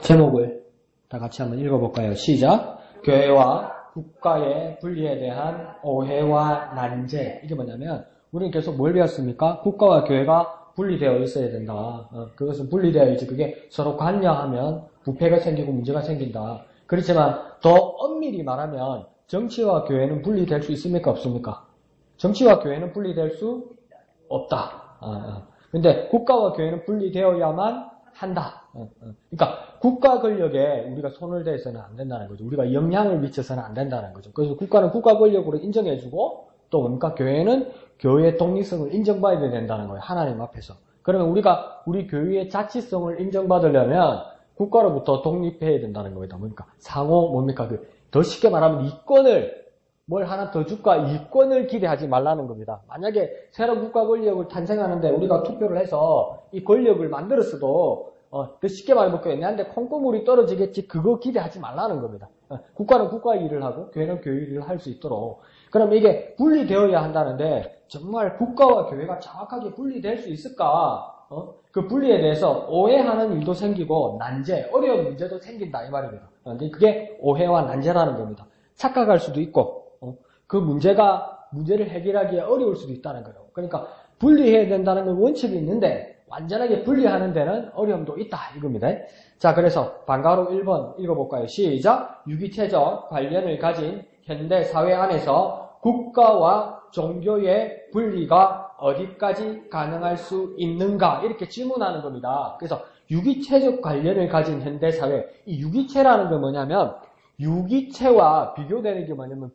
제목을 다 같이 한번 읽어볼까요? 시작. 교회와 국가의 분리에 대한 오해와 난제. 이게 뭐냐면 우리는 계속 뭘 배웠습니까? 국가와 교회가 분리되어 있어야 된다. 그것은 분리되어야지 그게 서로 관여하면 부패가 생기고 문제가 생긴다. 그렇지만 더 엄밀히 말하면 정치와 교회는 분리될 수 있습니까? 없습니까? 정치와 교회는 분리될 수 없다. 근데 국가와 교회는 분리되어야만 한다. 그러니까 국가 권력에 우리가 손을 대서는 안 된다는 거죠. 우리가 영향을 미쳐서는 안 된다는 거죠. 그래서 국가는 국가 권력으로 인정해주고 또 뭡니까? 교회는 교회의 독립성을 인정받아야 된다는 거예요. 하나님 앞에서. 그러면 우리가 우리 교회의 자치성을 인정받으려면 국가로부터 독립해야 된다는 겁니다. 뭡니까? 상호 뭡니까? 더 쉽게 말하면 이권을 뭘 하나 더 줄까? 이권을 기대하지 말라는 겁니다. 만약에 새로운 국가 권력을 탄생하는데 우리가 투표를 해서 이 권력을 만들었어도 더 쉽게 말해볼게요. 내한테 콩고물이 떨어지겠지. 그거 기대하지 말라는 겁니다. 국가는 국가 일을 하고 교회는 교회 일을 할 수 있도록. 그럼 이게 분리되어야 한다는데 정말 국가와 교회가 정확하게 분리될 수 있을까? 그 분리에 대해서 오해하는 일도 생기고 난제, 어려운 문제도 생긴다 이 말입니다. 근데 그게 오해와 난제라는 겁니다. 착각할 수도 있고 그 문제를 해결하기에 어려울 수도 있다는 거예요. 그러니까 분리해야 된다는 건 원칙이 있는데 완전하게 분리하는 데는 어려움도 있다 이겁니다. 자, 그래서 방과후 1번 읽어볼까요? 시작. 유기체적 관련을 가진 현대 사회 안에서 국가와 종교의 분리가 어디까지 가능할 수 있는가 이렇게 질문하는 겁니다. 그래서 유기체적 관련을 가진 현대 사회, 이 유기체라는 건 뭐냐면 유기체와 비교되는 게 뭐냐면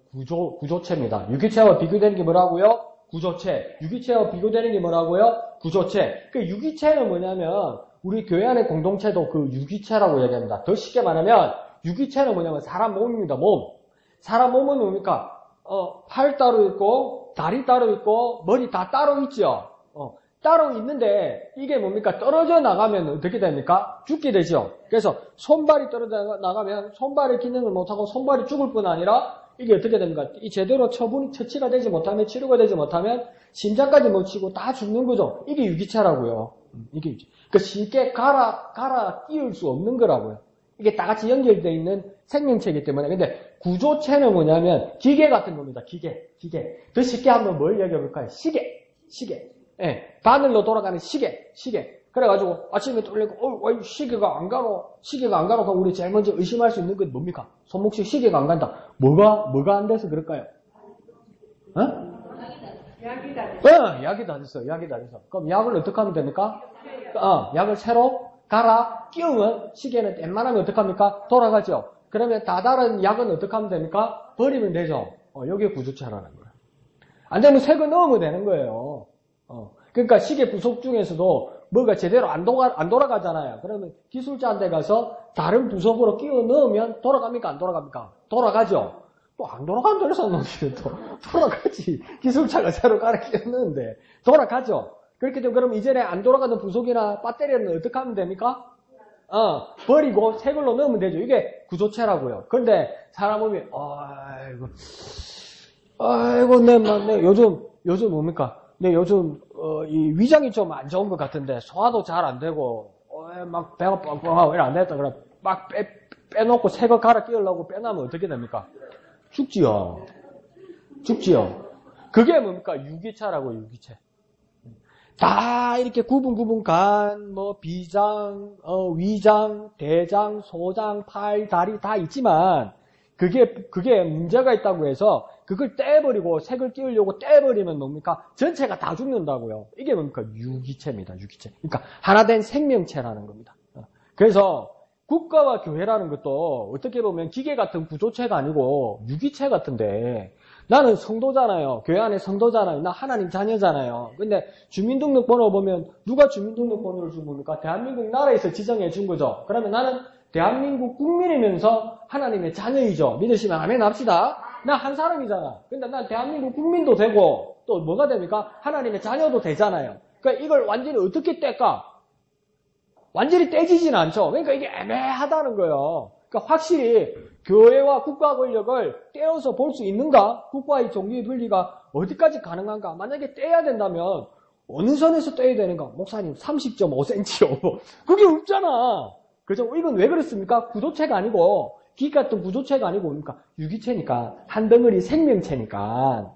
구조체입니다. 유기체와 비교되는 게 뭐라고요? 구조체. 유기체와 비교되는 게 뭐라고요? 구조체. 그 유기체는 뭐냐면 우리 교회 안의 공동체도 그 유기체라고 얘기합니다. 더 쉽게 말하면 유기체는 뭐냐면 사람 몸입니다. 몸. 사람 몸은 뭡니까? 팔 따로 있고 다리 따로 있고 머리 다 따로 있죠. 따로 있는데 이게 뭡니까? 떨어져 나가면 어떻게 됩니까? 죽게 되죠. 그래서 손발이 떨어져 나가면 손발의 기능을 못하고 손발이 죽을 뿐 아니라 이게 어떻게 됩니까? 이 제대로 처치가 되지 못하면 치료가 되지 못하면 심장까지 못 치고 다 죽는 거죠. 이게 유기체라고요. 이게 그 쉽게 갈아 끼울 수 없는 거라고요. 이게 다 같이 연결되어 있는 생명체이기 때문에. 근데 구조체는 뭐냐면 기계 같은 겁니다. 기계. 더 쉽게 한번 뭘 얘기해볼까요? 시계. 예, 바늘로 돌아가는 시계. 그래가지고 아침에 떨리고 시계가 안 가노 하고 우리 제일 먼저 의심할 수 있는 건 뭡니까? 손목시 시계가 안 간다. 뭐가 안 돼서 그럴까요? 약이 다 됐어. 그럼 약을 어떻게 하면 됩니까? 약을 새로 갈아 끼우면 시계는 웬만하면 어떻게 합니까? 돌아가죠. 그러면 다 다른 약은 어떻게 하면 됩니까? 버리면 되죠. 여기에 구조체라는 거예요. 안 되면 새 거 넣으면 되는 거예요. 그러니까 시계 부속 중에서도 뭐가 제대로 안 돌아가잖아요. 그러면 기술자한테 가서 다른 부속으로 끼워 넣으면 돌아갑니까? 안 돌아갑니까? 돌아가죠. 또 안 돌아간다 해서 넣으면 또 돌아가지. 기술자가 새로 갈아 끼워 넣는데 돌아가죠. 그렇게 되면 그럼 이전에 안 돌아가는 부속이나 배터리는 어떻게 하면 됩니까? 버리고 새 걸로 넣으면 되죠. 이게 구조체라고요. 그런데 사람 몸이 아이고 내 요즘 뭡니까? 네, 요즘 이 위장이 좀 안 좋은 것 같은데 소화도 잘 안 되고 막 배가 뻥뻥하고 이래 안 됐다 그럼 막 빼놓고 새 거 갈아 끼우려고 빼놔면 어떻게 됩니까? 죽지요. 그게 뭡니까? 유기체라고 유기체. 다 이렇게 구분 간, 비장, 위장, 대장, 소장, 팔, 다리 다 있지만 그게 문제가 있다고 해서 그걸 떼버리고 색을 끼우려고 떼버리면 뭡니까? 전체가 다 죽는다고요. 이게 뭡니까? 유기체입니다. 유기체. 그러니까 하나된 생명체라는 겁니다. 그래서 국가와 교회라는 것도 어떻게 보면 기계 같은 구조체가 아니고 유기체 같은데 나는 성도잖아요. 교회 안에 성도잖아요. 나 하나님 자녀잖아요. 근데 주민등록번호 보면 누가 주민등록번호를 준 겁니까? 대한민국 나라에서 지정해 준 거죠. 그러면 나는 대한민국 국민이면서 하나님의 자녀이죠. 믿으시면 아멘 합시다. 나 한 사람이잖아. 근데 난 대한민국 국민도 되고 또 뭐가 됩니까? 하나님의 자녀도 되잖아요. 그러니까 이걸 완전히 어떻게 뗄까? 완전히 떼지진 않죠. 그러니까 이게 애매하다는 거예요. 그러니까 확실히 교회와 국가 권력을 떼어서 볼 수 있는가? 국가의 종교의 분리가 어디까지 가능한가? 만약에 떼야 된다면 어느 선에서 떼야 되는가? 목사님 30.5cm요. 그게 없잖아. 그죠? 이건 왜 그렇습니까? 구조체가 아니고, 기 같은 구조체가 아니고 뭡니까? 유기체니까, 한 덩어리 생명체니까,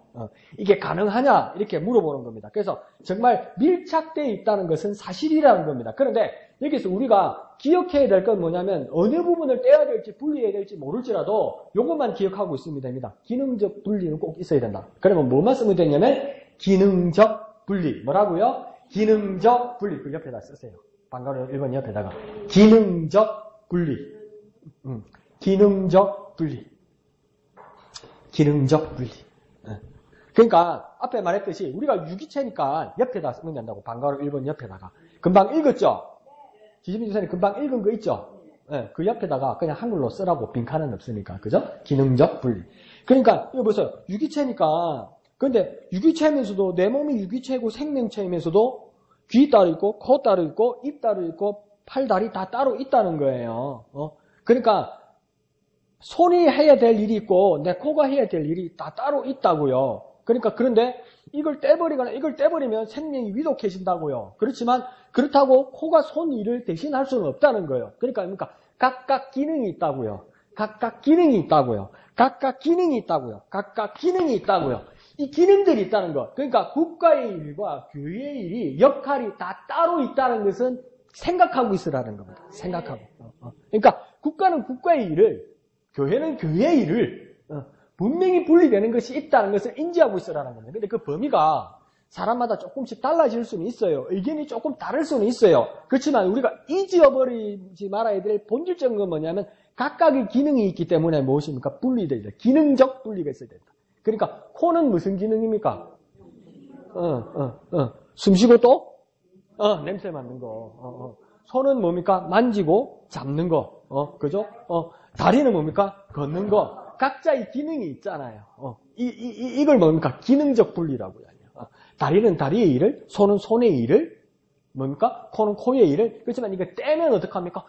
이게 가능하냐? 이렇게 물어보는 겁니다. 그래서 정말 밀착되어 있다는 것은 사실이라는 겁니다. 그런데 여기서 우리가 기억해야 될 건 뭐냐면 어느 부분을 떼야 될지 분리해야 될지 모를지라도 이것만 기억하고 있으면 됩니다. 기능적 분리는 꼭 있어야 된다. 그러면 뭐만 쓰면 되냐면 기능적 분리. 뭐라고요? 기능적 분리. 그 옆에다 쓰세요. 방가로 1번 옆에다가 기능적 분리. 기능적 분리. 기능적 분리. 그러니까 앞에 말했듯이 우리가 유기체니까 옆에다 쓰면 된다고. 방가로 1번 옆에다가. 금방 읽었죠? 지지민 주사님 금방 읽은 거 있죠? 네, 그 옆에다가 그냥 한글로 쓰라고. 빈칸은 없으니까. 그죠? 기능적 분리. 그러니까 이거 보세요. 유기체니까. 근데 유기체면서도 내 몸이 유기체고 생명체이면서도 귀 따로 있고 코 따로 있고 입 따로 있고 팔, 다리 다 따로 있다는 거예요. 그러니까 손이 해야 될 일이 있고 내 코가 해야 될 일이 다 따로 있다고요. 그러니까 그런데 이걸 떼버리거나 이걸 떼버리면 생명이 위독해진다고요. 그렇지만 그렇다고 코가 손 일을 대신할 수는 없다는 거예요. 그러니까 각각 기능이 있다고요. 각각 기능이 있다고요. 각각 기능이 있다고요. 각각 기능이 있다고요. 이 기능들이 있다는 것. 그러니까 국가의 일과 교회의 일이 역할이 다 따로 있다는 것은 생각하고 있으라는 겁니다. 생각하고. 그러니까 국가는 국가의 일을, 교회는 교회의 일을 분명히 분리되는 것이 있다는 것을 인지하고 있으라는 겁니다. 근데 그 범위가 사람마다 조금씩 달라질 수는 있어요. 의견이 조금 다를 수는 있어요. 그렇지만 우리가 잊어버리지 말아야 될 본질적인 건 뭐냐면 각각의 기능이 있기 때문에 무엇입니까? 분리되어야 돼. 기능적 분리가 있어야 된다. 그러니까 코는 무슨 기능입니까? 숨쉬고 또 냄새 맡는 거. 손은 뭡니까? 만지고 잡는 거. 그죠? 다리는 뭡니까? 걷는 거. 각자의 기능이 있잖아요. 이걸 뭡니까? 기능적 분리라고요. 다리는 다리의 일을, 손은 손의 일을, 뭡니까? 코는 코의 일을. 그렇지만 이거 떼면 어떡합니까?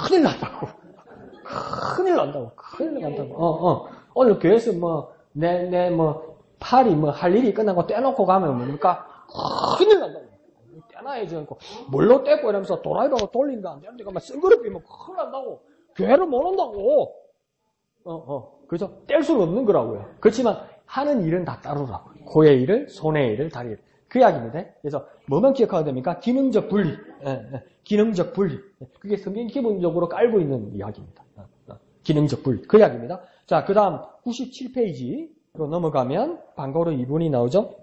큰일 난다고. 큰일 난다고. 오늘 교회에서 팔이 할 일이 끝나고 떼놓고 가면 뭡니까? 큰일 난다고. 떼놔야지 않고, 뭘로 떼고 이러면서 도라이버가 돌린다. 안 되는데, 막 싱그럽히면 큰일 난다고. 교회를 못 온다고. 그죠? 뗄 수는 없는 거라고요. 그렇지만 하는 일은 다 따로라고. 코의 일을, 손의 일을, 다리 일. 그 이야기입니다. 그래서 뭐만 기억하면 됩니까? 기능적 분리. 기능적 분리. 그게 성경이 기본적으로 깔고 있는 이야기입니다. 기능적 분리. 그 이야기입니다. 자, 그 다음 97페이지로 넘어가면 방가로 2번이 나오죠.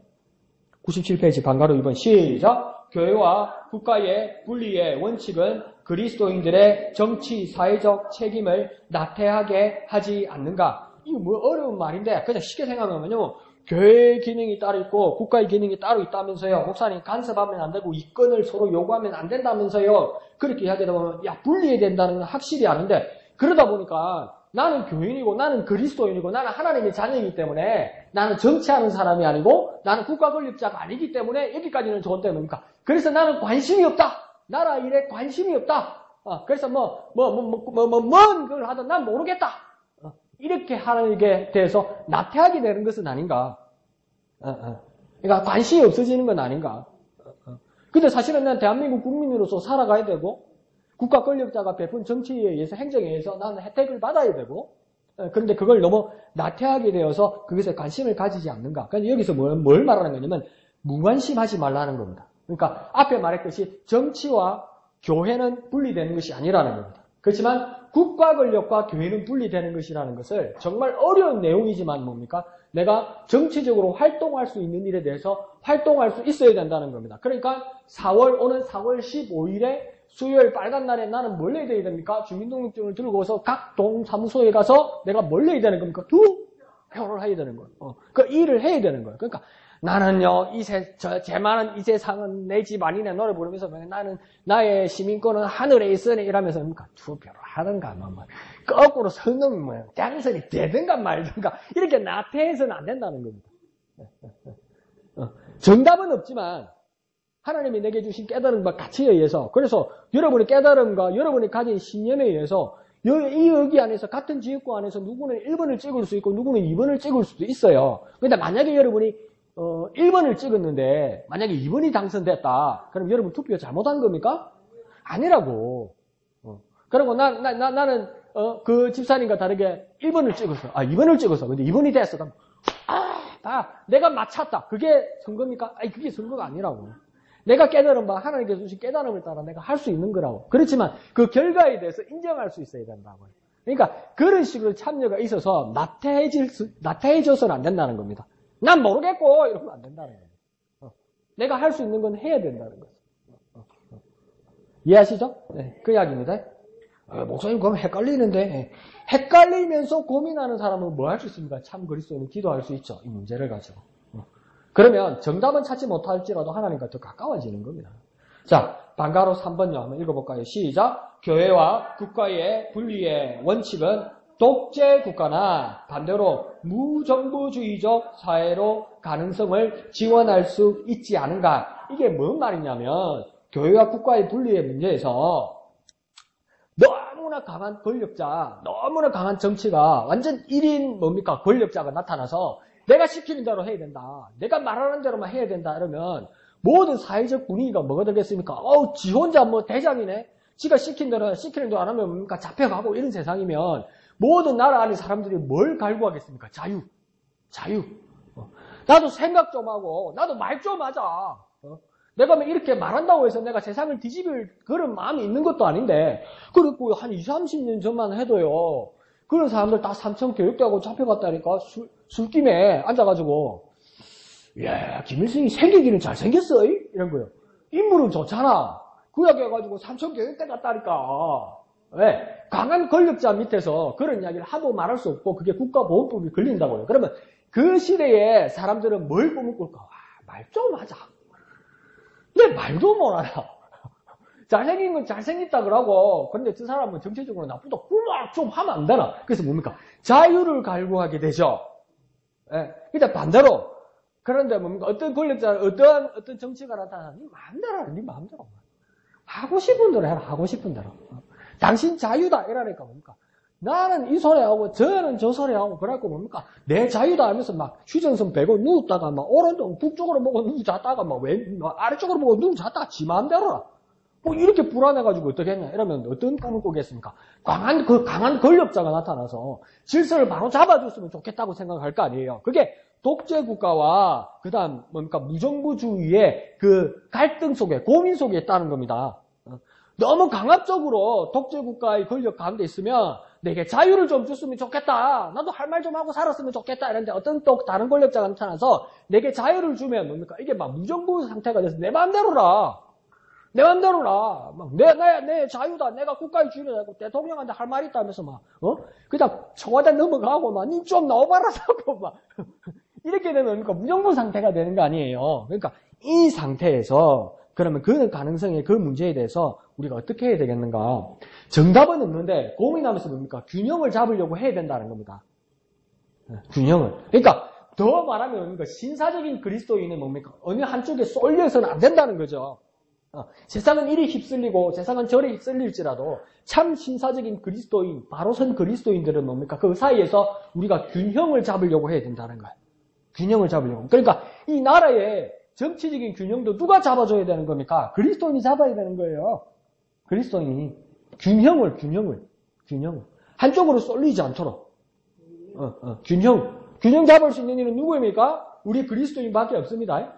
97페이지 방가로 2번 시작. 교회와 국가의 분리의 원칙은 그리스도인들의 정치, 사회적 책임을 나태하게 하지 않는가. 이거 뭐 어려운 말인데 그냥 쉽게 생각하면요. 교회의 기능이 따로 있고 국가의 기능이 따로 있다면서요. 목사님 간섭하면 안 되고 이권을 서로 요구하면 안 된다면서요. 그렇게 이야기하다 보면 분리해야 된다는 건 확실히 아는데 그러다 보니까 나는 교인이고 나는 그리스도인이고 나는 하나님의 자녀이기 때문에 나는 정치하는 사람이 아니고 나는 국가 권력자가 아니기 때문에 여기까지는 좋은데 뭡니까? 그래서 나는 관심이 없다. 나라 일에 관심이 없다. 그래서 뭔 걸 하든 난 모르겠다. 이렇게 하는 게 대해서 나태하게 되는 것은 아닌가. 그러니까 관심이 없어지는 건 아닌가. 근데 사실은 난 대한민국 국민으로서 살아가야 되고 국가 권력자가 베푼 정치에 의해서 행정에 의해서 나는 혜택을 받아야 되고 그런데 그걸 너무 나태하게 되어서 그것에 관심을 가지지 않는가. 그러니까 여기서 뭘 말하는 거냐면 무관심하지 말라는 겁니다. 그러니까 앞에 말했듯이 정치와 교회는 분리되는 것이 아니라는 겁니다. 그렇지만 국가 권력과 교회는 분리되는 것이라는 것을 정말 어려운 내용이지만 뭡니까? 내가 정치적으로 활동할 수 있는 일에 대해서 활동할 수 있어야 된다는 겁니다. 그러니까 오는 4월 15일에 수요일 빨간 날에 나는 뭘 해야 됩니까? 주민등록증을 들고서 각 동사무소에 가서 내가 뭘 해야 되는 겁니까? 투표를 해야 되는 거예요. 그 일을 해야 되는 거예요. 그러니까 나는요, 제 많은 이 세상은 내 집 아니네 노래 부르면서 나는 나의 시민권은 하늘에 있으니 이러면서 투표를 하든가 거꾸로 선언 당선이 되든가 말든가 이렇게 나태해서는 안 된다는 겁니다. 정답은 없지만 하나님이 내게 주신 깨달음과 가치에 의해서 그래서 여러분의 깨달음과 여러분이 가진 신념에 의해서 여기 안에서 같은 지역구 안에서 누구는 1번을 찍을 수 있고 누구는 2번을 찍을 수도 있어요. 그런데 만약에 여러분이 1번을 찍었는데 만약에 2번이 당선됐다. 그럼 여러분 투표 잘못한 겁니까? 아니라고. 그리고 나는 그 집사님과 다르게 1번을 찍었어. 2번을 찍었어. 근데 2번이 됐어. 그럼 내가 맞췄다. 그게 선거입니까? 그게 선거가 아니라고. 내가 깨달은 바 하나님께서 주신 깨달음을 따라 내가 할 수 있는 거라고. 그렇지만 그 결과에 대해서 인정할 수 있어야 된다고요. 그러니까 그런 식으로 참여가 있어서 나태해져서는 안 된다는 겁니다. 난 모르겠고 이러면 안 된다는 거예요. 내가 할 수 있는 건 해야 된다는 거죠. 이해하시죠? 네, 그 이야기입니다. 목사님 그럼 헷갈리는데 헷갈리면서 고민하는 사람은 뭐 할 수 있습니까? 참 그리스도인은 기도할 수 있죠. 이 문제를 가지고. 그러면 정답은 찾지 못할지라도 하나님과 더 가까워지는 겁니다. 자, 방가로 3번요. 한번 읽어볼까요? 시작. 교회와 국가의 분리의 원칙은 독재 국가나 반대로 무정부주의적 사회로 가능성을 지원할 수 있지 않은가. 이게 뭔 말이냐면 교회와 국가의 분리의 문제에서 너무나 강한 권력자, 너무나 강한 정치가 완전 1인 뭡니까? 권력자가 나타나서 내가 시키는 대로 해야 된다. 내가 말하는 대로만 해야 된다. 이러면 모든 사회적 분위기가 뭐가 되겠습니까? 지 혼자 뭐 대장이네? 지가 시키는 대로 안 하면 뭡니까? 잡혀가고 이런 세상이면 모든 나라 안에 사람들이 뭘 갈구하겠습니까? 자유. 나도 생각 좀 하고 나도 말 좀 하자. 내가 뭐 이렇게 말한다고 해서 내가 세상을 뒤집을 그런 마음이 있는 것도 아닌데 그리고 한 20, 30년 전만 해도요. 그런 사람들 다 삼천 교육대하고 잡혀갔다니까 술김에 앉아가지고 야 김일성이 생기기는 잘생겼어 이런 거요. 인물은 좋잖아. 그 이야기 해가지고 삼천 교육대 갔다니까. 왜? 강한 권력자 밑에서 그런 이야기를 하도 말할 수 없고 그게 국가보훈법이 걸린다고요. 그러면 그 시대에 사람들은 뭘 꼬물꿀까? 말 좀 하자. 내 말도 못하나. 잘생긴 건 잘생겼다 그러고 그런데 그 사람은 정치적으로 나쁘다. 그만 좀 하면 안 되나. 그래서 뭡니까? 자유를 갈구하게 되죠. 예. 근데 반대로 그런데 뭡니까? 어떤 권력자, 어떤 정치가 나타나 네 마음대로 하라. 네 마음대로. 하고 싶은 대로 해라. 하고 싶은 대로. 당신 자유다 이러니까 뭡니까? 나는 이 소리 하고 저는 저 소리 하고 그래갖고 뭡니까? 내 자유다 하면서 막 휴전선 베고 누웠다가 막 오른쪽 북쪽으로 보고 누워 잤다가 막 아래쪽으로 보고 누워 잤다가 지 마음대로라. 뭐 이렇게 불안해가지고 어떻게 했냐? 이러면 어떤 꿈을 꾸겠습니까? 강한 권력자가 나타나서 질서를 바로 잡아줬으면 좋겠다고 생각할 거 아니에요. 그게 독재 국가와 그다음 뭡니까? 무정부주의의 그 갈등 속에 고민 속에 있다는 겁니다. 너무 강압적으로 독재 국가의 권력 가운데 있으면 내게 자유를 좀 줬으면 좋겠다. 나도 할 말 좀 하고 살았으면 좋겠다. 이런데 어떤 또 다른 권력자가 나타나서 내게 자유를 주면 뭡니까? 이게 막 무정부 상태가 돼서 내 마음대로라. 막 내 자유다. 내가 국가의 주인이다. 대통령한테 할 말이 있다 하면서 막 그냥 청와대 넘어가고 막 니 좀 나와봐라 하고 막 이렇게 되면 그러니까 무정부 상태가 되는 거 아니에요. 그러니까 이 상태에서 그러면 그 가능성의 그 문제에 대해서 우리가 어떻게 해야 되겠는가? 정답은 없는데 고민하면서 뭡니까? 균형을 잡으려고 해야 된다는 겁니다. 균형을. 그러니까 더 말하면 뭡니까? 신사적인 그리스도인은 뭡니까? 어느 한쪽에 쏠려서는 안 된다는 거죠. 세상은 이리 휩쓸리고 세상은 저리 휩쓸릴지라도 참 신사적인 그리스도인, 바로선 그리스도인들은 뭡니까? 그 사이에서 우리가 균형을 잡으려고 해야 된다는 거예요. 균형을 잡으려고. 그러니까 이 나라의 정치적인 균형도 누가 잡아줘야 되는 겁니까? 그리스도인이 잡아야 되는 거예요. 그리스도인이 균형을 한쪽으로 쏠리지 않도록 균형 잡을 수 있는 일은 누구입니까? 우리 그리스도인밖에 없습니다.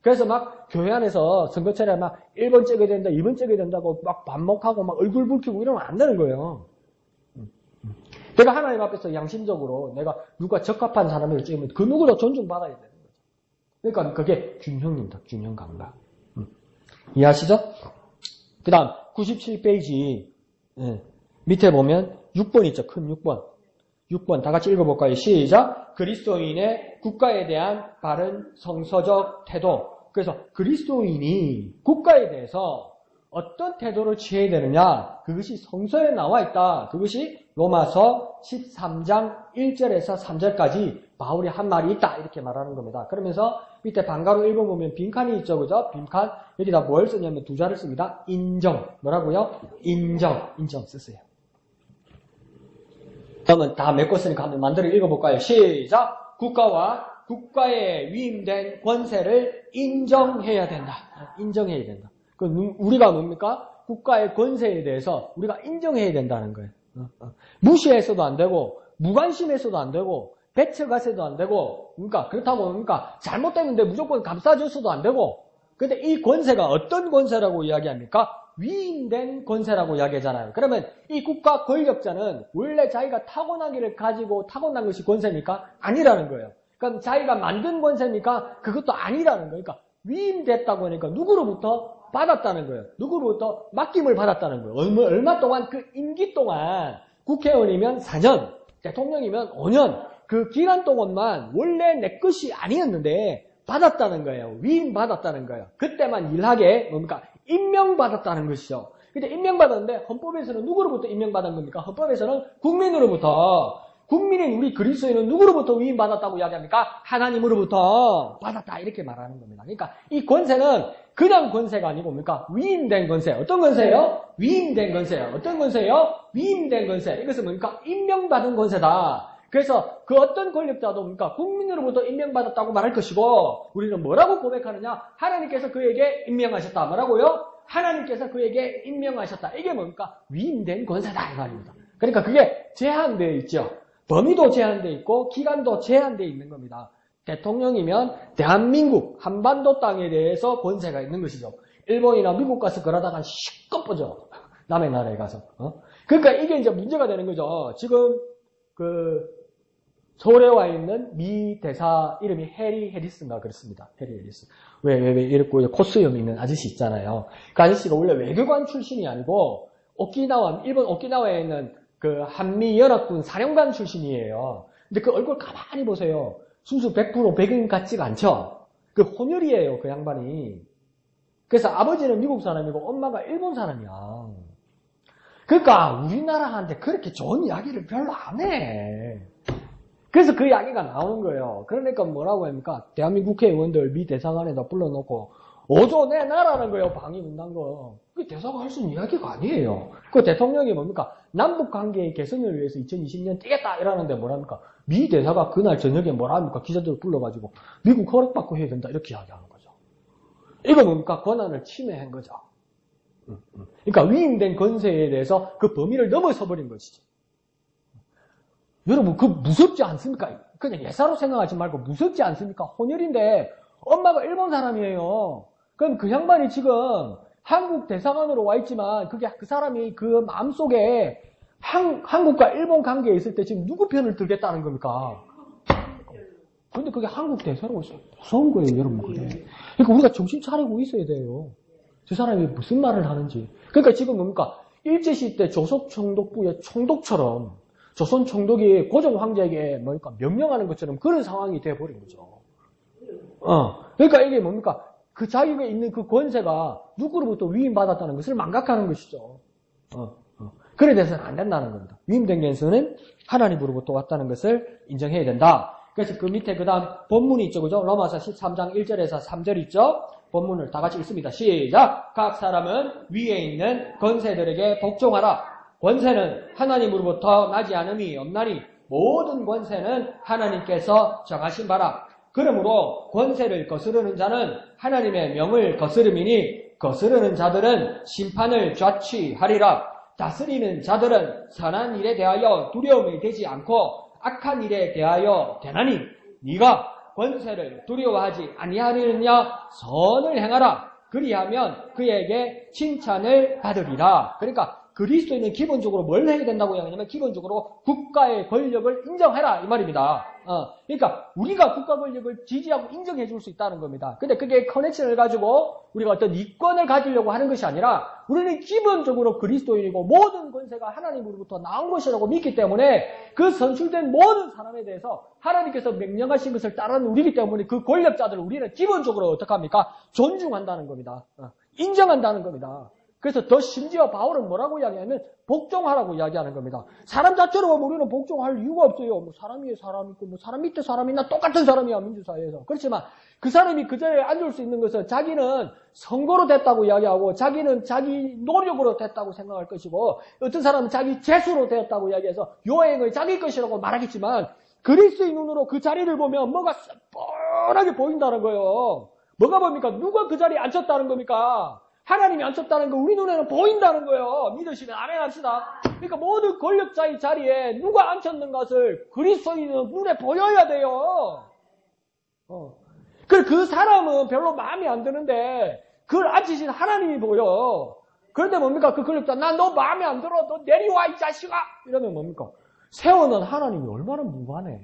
그래서 막 교회 안에서 선거철에 막 1번 찍어야 된다, 2번 찍어야 된다고 막 반목하고 막 얼굴 붉히고 이러면 안 되는 거예요. 내가 하나님 앞에서 양심적으로 내가 누가 적합한 사람을 찍으면 그 누구도 존중받아야 되는 거죠. 그러니까 그게 균형입니다. 균형 감각. 이해하시죠? 그 다음 97페이지 밑에 보면 6번 있죠. 큰 6번. 6번 다 같이 읽어볼까요? 시작. 그리스도인의 국가에 대한 바른 성서적 태도. 그래서 그리스도인이 국가에 대해서 어떤 태도를 취해야 되느냐? 그것이 성서에 나와 있다. 그것이 로마서 13장 1절에서 3절까지 바울이 한 말이 있다. 이렇게 말하는 겁니다. 그러면서 밑에 방가로 1번 보면 빈칸이 있죠. 그죠? 빈칸. 여기다 뭘 쓰냐면 두 자를 씁니다. 인정. 뭐라고요? 인정 쓰세요. 그러면 다 메꿨으니까 한번 만들어 읽어볼까요? 시작! 국가와 국가에 위임된 권세를 인정해야 된다. 인정해야 된다. 우리가 뭡니까? 국가의 권세에 대해서 우리가 인정해야 된다는 거예요. 무시해서도 안 되고, 무관심해서도 안 되고, 배척해서도 안 되고, 그러니까 그렇다고 그러니까 잘못됐는데 무조건 감싸줘서도 안 되고, 근데 이 권세가 어떤 권세라고 이야기합니까? 위임된 권세라고 이야기하잖아요. 그러면 이 국가 권력자는 원래 자기가 타고나기를 가지고 타고난 것이 권세입니까? 아니라는 거예요. 그럼 자기가 만든 권세입니까? 그것도 아니라는 거예요. 그러니까 위임됐다고 하니까 누구로부터 받았다는 거예요. 누구로부터 맡김을 받았다는 거예요. 얼마 동안 그 임기 동안 국회의원이면 4년, 대통령이면 5년 그 기간 동안만 원래 내 것이 아니었는데 받았다는 거예요. 위임받았다는 거예요. 그때만 일하게 뭡니까? 임명받았다는 것이죠. 근데 임명받았는데 헌법에서는 누구로부터 임명받은 겁니까? 헌법에서는 국민으로부터. 국민인 우리 그리스도인은 누구로부터 위임받았다고 이야기합니까? 하나님으로부터 받았다 이렇게 말하는 겁니다. 그러니까 이 권세는 그냥 권세가 아니고 뭡니까? 위임된 권세. 어떤 권세예요? 위임된 권세예요. 어떤 권세예요? 위임된 권세. 이것은 뭡니까? 임명받은 권세다. 그래서 그 어떤 권력자도 뭡니까? 국민으로부터 임명받았다고 말할 것이고 우리는 뭐라고 고백하느냐? 하나님께서 그에게 임명하셨다. 뭐라고요? 하나님께서 그에게 임명하셨다. 이게 뭡니까? 위임된 권세다 이 말입니다. 그러니까 그게 제한되어 있죠. 범위도 제한되어 있고 기간도 제한되어 있는 겁니다. 대통령이면 대한민국 한반도 땅에 대해서 권세가 있는 것이죠. 일본이나 미국 가서 그러다가 실컷 보죠. 남의 나라에 가서. 그러니까 이게 이제 문제가 되는 거죠. 지금 서울에 와 있는 미 대사 이름이 해리 해리스인가 그렇습니다. 해리 해리스. 왜 이렇게 코스염 있는 아저씨 있잖아요. 그 아저씨가 원래 외교관 출신이 아니고 일본 오키나와에 있는 그 한미연합군 사령관 출신이에요. 근데 그 얼굴 가만히 보세요. 순수 100% 백인 같지가 않죠? 그 혼혈이에요, 그 양반이. 그래서 아버지는 미국 사람이고 엄마가 일본 사람이야. 그러니까 우리나라한테 그렇게 좋은 이야기를 별로 안 해. 그래서 그 이야기가 나오는 거예요. 그러니까 뭐라고 합니까? 대한민국 국회의원들 미 대사관에다 불러놓고 오조 내놔라는 거예요. 방위 분담 거. 그게 대사가 할 수 있는 이야기가 아니에요. 그 대통령이 뭡니까? 남북 관계의 개선을 위해서 2020년 뛰겠다 이러는데 뭐랍니까? 미 대사가 그날 저녁에 뭐랍니까? 기자들을 불러가지고 미국 허락받고 해야 된다 이렇게 이야기하는 거죠. 이거 뭡니까? 권한을 침해한 거죠. 그러니까 위임된 권세에 대해서 그 범위를 넘어서 버린 것이죠. 여러분, 그 무섭지 않습니까? 그냥 예사로 생각하지 말고 무섭지 않습니까? 혼혈인데 엄마가 일본 사람이에요. 그럼 그 양반이 지금 한국 대사관으로 와 있지만 그 사람이 그 마음속에 한국과 일본 관계에 있을 때 지금 누구 편을 들겠다는 겁니까? 그런데 그게 한국 대사라고 있어요. 무서운 거예요, 여러분. 그게. 그러니까 우리가 정신 차리고 있어야 돼요. 저 사람이 무슨 말을 하는지. 그러니까 지금 뭡니까? 일제시대 조선 총독부의 총독처럼 조선 총독이 고종 황제에게 뭡니까? 명령하는 것처럼 그런 상황이 돼버린 거죠. 그러니까 이게 뭡니까? 그 자기가 있는 그 권세가 누구로부터 위임받았다는 것을 망각하는 것이죠. 그래 돼서는 안 된다는 겁니다. 위임된 권세는 하나님으로부터 왔다는 것을 인정해야 된다. 그래서 그 밑에 그 다음 본문이 있죠. 그죠? 로마서 13장 1절에서 3절 있죠? 본문을 다 같이 읽습니다. 시작! 각 사람은 위에 있는 권세들에게 복종하라. 권세는 하나님으로부터 나지 않음이 없나니 모든 권세는 하나님께서 정하신 바라. 그러므로 권세를 거스르는 자는 하나님의 명을 거스름이니 거스르는 자들은 심판을 좌취하리라. 다스리는 자들은 선한 일에 대하여 두려움이 되지 않고 악한 일에 대하여 되나니 네가 권세를 두려워하지 아니하느냐. 선을 행하라. 그리하면 그에게 칭찬을 받으리라. 그러니까 그리스도인은 기본적으로 뭘 해야 된다고 이야기하냐면 기본적으로 국가의 권력을 인정해라 이 말입니다. 그러니까 우리가 국가 권력을 지지하고 인정해 줄 수 있다는 겁니다. 근데 그게 커넥션을 가지고 우리가 어떤 이권을 가지려고 하는 것이 아니라 우리는 기본적으로 그리스도인이고 모든 권세가 하나님으로부터 나온 것이라고 믿기 때문에 그 선출된 모든 사람에 대해서 하나님께서 명령하신 것을 따르는 우리이기 때문에 그 권력자들을 우리는 기본적으로 어떻게 합니까? 존중한다는 겁니다. 인정한다는 겁니다. 그래서 더 심지어 바울은 뭐라고 이야기하냐면 복종하라고 이야기하는 겁니다. 사람 자체로 보면 우리는 복종할 이유가 없어요. 뭐 사람 위에 사람 있고 뭐 사람 밑에 사람 있나 똑같은 사람이야 민주사회에서. 그렇지만 그 사람이 그 자리에 앉을 수 있는 것은 자기는 선거로 됐다고 이야기하고 자기는 자기 노력으로 됐다고 생각할 것이고 어떤 사람은 자기 재수로 되었다고 이야기해서 요행을 자기 것이라고 말하겠지만 그리스도의 눈으로 그 자리를 보면 뭐가 뻔하게 보인다는 거예요. 뭐가 뭡니까? 누가 그 자리에 앉혔다는 겁니까? 하나님이 앉혔다는 거 우리 눈에는 보인다는 거예요. 믿으시면 아멘 합시다. 그러니까 모든 권력자의 자리에 누가 앉혔는 것을 그리스도인은 눈에 보여야 돼요. 그 사람은 별로 마음에 안 드는데 그걸 앉히신 하나님이 보여. 그런데 뭡니까? 그 권력자, 난 너 마음에 안 들어. 너 내려와 이 자식아. 이러면 뭡니까? 세워놓은 하나님이 얼마나 무관해.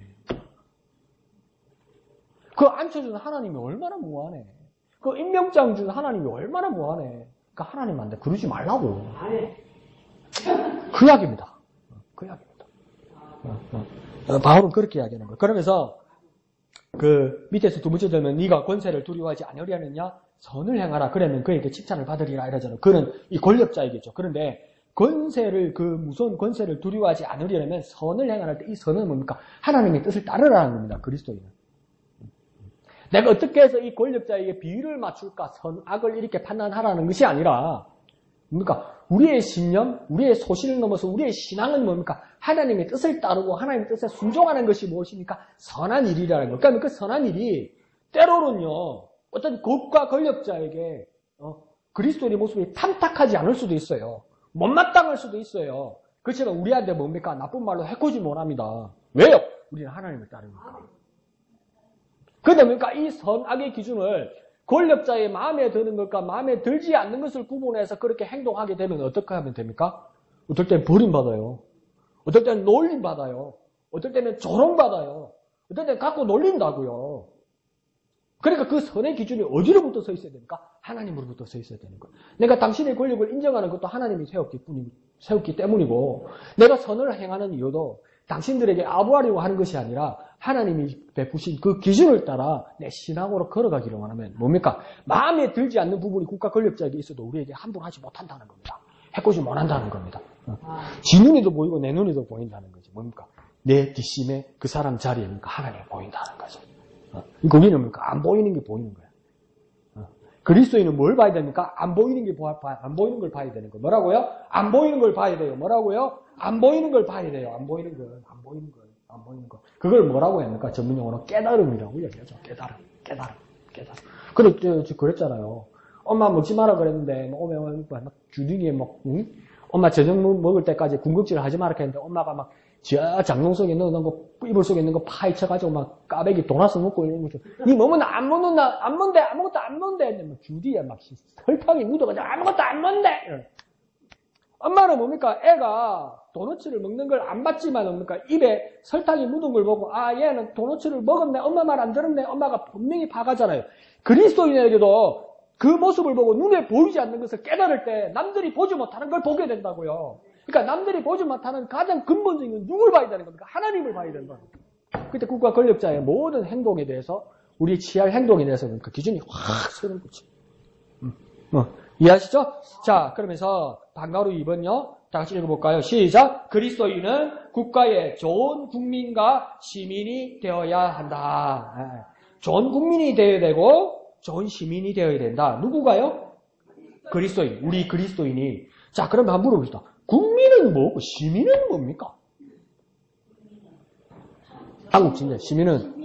그 앉혀준 하나님이 얼마나 무관해. 그 임명장 준 하나님이 얼마나 무한해. 그러니까 하나님한테 그러지 말라고. 그 이야기입니다. 그 이야기입니다. 바울은 그렇게 이야기하는 거예요. 그러면서 그 밑에서 두 번째 되면 네가 권세를 두려워하지 않으려 하느냐? 선을 행하라. 그러면 그에게 칭찬을 받으리라 이러잖아요. 그는 이 권력자이겠죠. 그런데 권세를 그 무서운 권세를 두려워하지 않으려면 선을 행하라 때 이 선은 뭡니까? 하나님의 뜻을 따르라는 겁니다. 그리스도인은. 내가 어떻게 해서 이 권력자에게 비율을 맞출까? 선악을 이렇게 판단하라는 것이 아니라 뭡니까? 우리의 신념, 우리의 소신을 넘어서 우리의 신앙은 뭡니까? 하나님의 뜻을 따르고 하나님의 뜻에 순종하는 것이 무엇입니까? 선한 일이라는 것. 그러니까 그 선한 일이 때로는요. 어떤 국가 권력자에게 그리스도의 모습이 탐탁하지 않을 수도 있어요. 못마땅할 수도 있어요. 그렇지만 우리한테 뭡니까? 나쁜 말로 해코지 못합니다. 왜요? 우리는 하나님을 따르니까. 그런데 뭡니까? 이 선악의 기준을 권력자의 마음에 드는 것과 마음에 들지 않는 것을 구분해서 그렇게 행동하게 되면 어떻게 하면 됩니까? 어떨 때는 버림받아요. 어떨 때는 놀림받아요. 어떨 때는 조롱받아요. 어떨 때는 갖고 놀린다고요. 그러니까 그 선의 기준이 어디로부터 서 있어야 됩니까? 하나님으로부터 서 있어야 되는 거예요. 내가 당신의 권력을 인정하는 것도 하나님이 세웠기 때문이고 내가 선을 행하는 이유도 당신들에게 아부하려고 하는 것이 아니라 하나님이 베푸신 그 기준을 따라 내 신앙으로 걸어가기를 원하면 뭡니까? 마음에 들지 않는 부분이 국가 권력자에게 있어도 우리에게 함부로 하지 못한다는 겁니다. 해코지 못한다는 겁니다. 지 눈에도 보이고 내 눈에도 보인다는 거지. 뭡니까? 내 뒷심에 그 사람 자리에 하나님이 보인다는 거죠. 거기는 뭡니까? 안 보이는 게 보이는 거야. 그리스도인은 뭘 봐야 됩니까? 안 보이는 걸 봐야 되는 거. 뭐라고요? 안 보이는 걸 봐야 돼요. 뭐라고요? 안 보이는 걸 봐야 돼요. 안 보이는 걸. 그걸 뭐라고 합니까? 전문 용어로 깨달음이라고 얘기하죠. 깨달음. 그랬잖아요. 엄마 먹지 마라 그랬는데, 오면 막 주둥이에 응? 엄마 저녁 먹을 때까지 군것질을 하지 마라 했는데, 엄마가 막 저 장롱 속에 넣어놓은 거, 이불 속에 있는 거 파헤쳐가지고 막 까베기 도나스 먹고 이런 거죠. 니 몸은 안 먹는다, 안 먹는데, 아무것도 안 먹는데, 막 주디에 막 설탕이 묻어가지고 아무것도 안 먹는데. 엄마는 뭡니까? 애가 도너츠를 먹는 걸 안 봤지만 뭡니까? 입에 설탕이 묻은 걸 보고 얘는 도너츠를 먹었네. 엄마 말 안 들었네. 엄마가 분명히 파가잖아요. 그리스도인에게도 그 모습을 보고 눈에 보이지 않는 것을 깨달을 때 남들이 보지 못하는 걸 보게 된다고요. 그러니까 남들이 보지 못하는 가장 근본적인 건 누굴 봐야 되는 겁니까? 하나님을 봐야 된다. 그때 국가 권력자의 모든 행동에 대해서 우리 취할 행동에 대해서 그 기준이 확 서는 거지. 이해하시죠? 자, 그러면서 방과후 2번요. 다 같이 읽어볼까요? 시작! 그리스도인은 국가의 좋은 국민과 시민이 되어야 한다. 좋은 국민이 되어야 되고 좋은 시민이 되어야 된다. 누구가요? 그리스도인. 우리 그리스도인이. 자, 그럼 한번 물어봅시다. 국민은 뭐고 시민은 뭡니까? 한국 진짜 시민은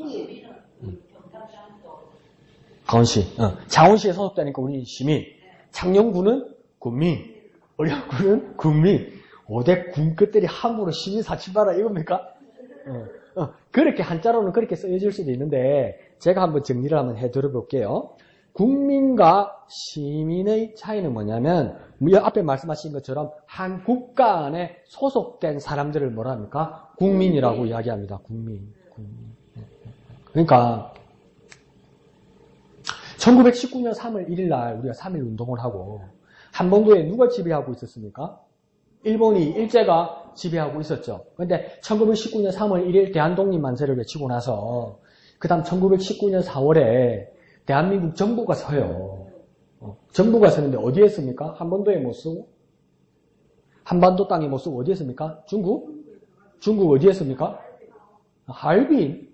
강원시. 장원시에 소속되니까 우리 시민. 창녕군은 군민. 의령군은 국민. 5대 군 끝들이 함부로 시민 사칭봐라 이겁니까? 그렇게 한자로는 그렇게 쓰여질 수도 있는데 제가 한번 정리를 한번 해드려볼게요. 국민과 시민의 차이는 뭐냐면 앞에 말씀하신 것처럼 한 국가 안에 소속된 사람들을 뭐라 합니까? 국민이라고 이야기합니다. 국민. 그러니까 1919년 3월 1일 날 우리가 3.1 운동을 하고 한반도에 누가 지배하고 있었습니까? 일본이 일제가 지배하고 있었죠. 그런데 1919년 3월 1일 대한독립 만세를 외치고 나서 그 다음 1919년 4월에 대한민국 정부가 서요. 정부가 서는데 어디에 씁니까? 한반도에 못 쓰고? 한반도 땅에 못 쓰고 어디에 씁니까? 중국 어디에 씁니까? 하얼빈.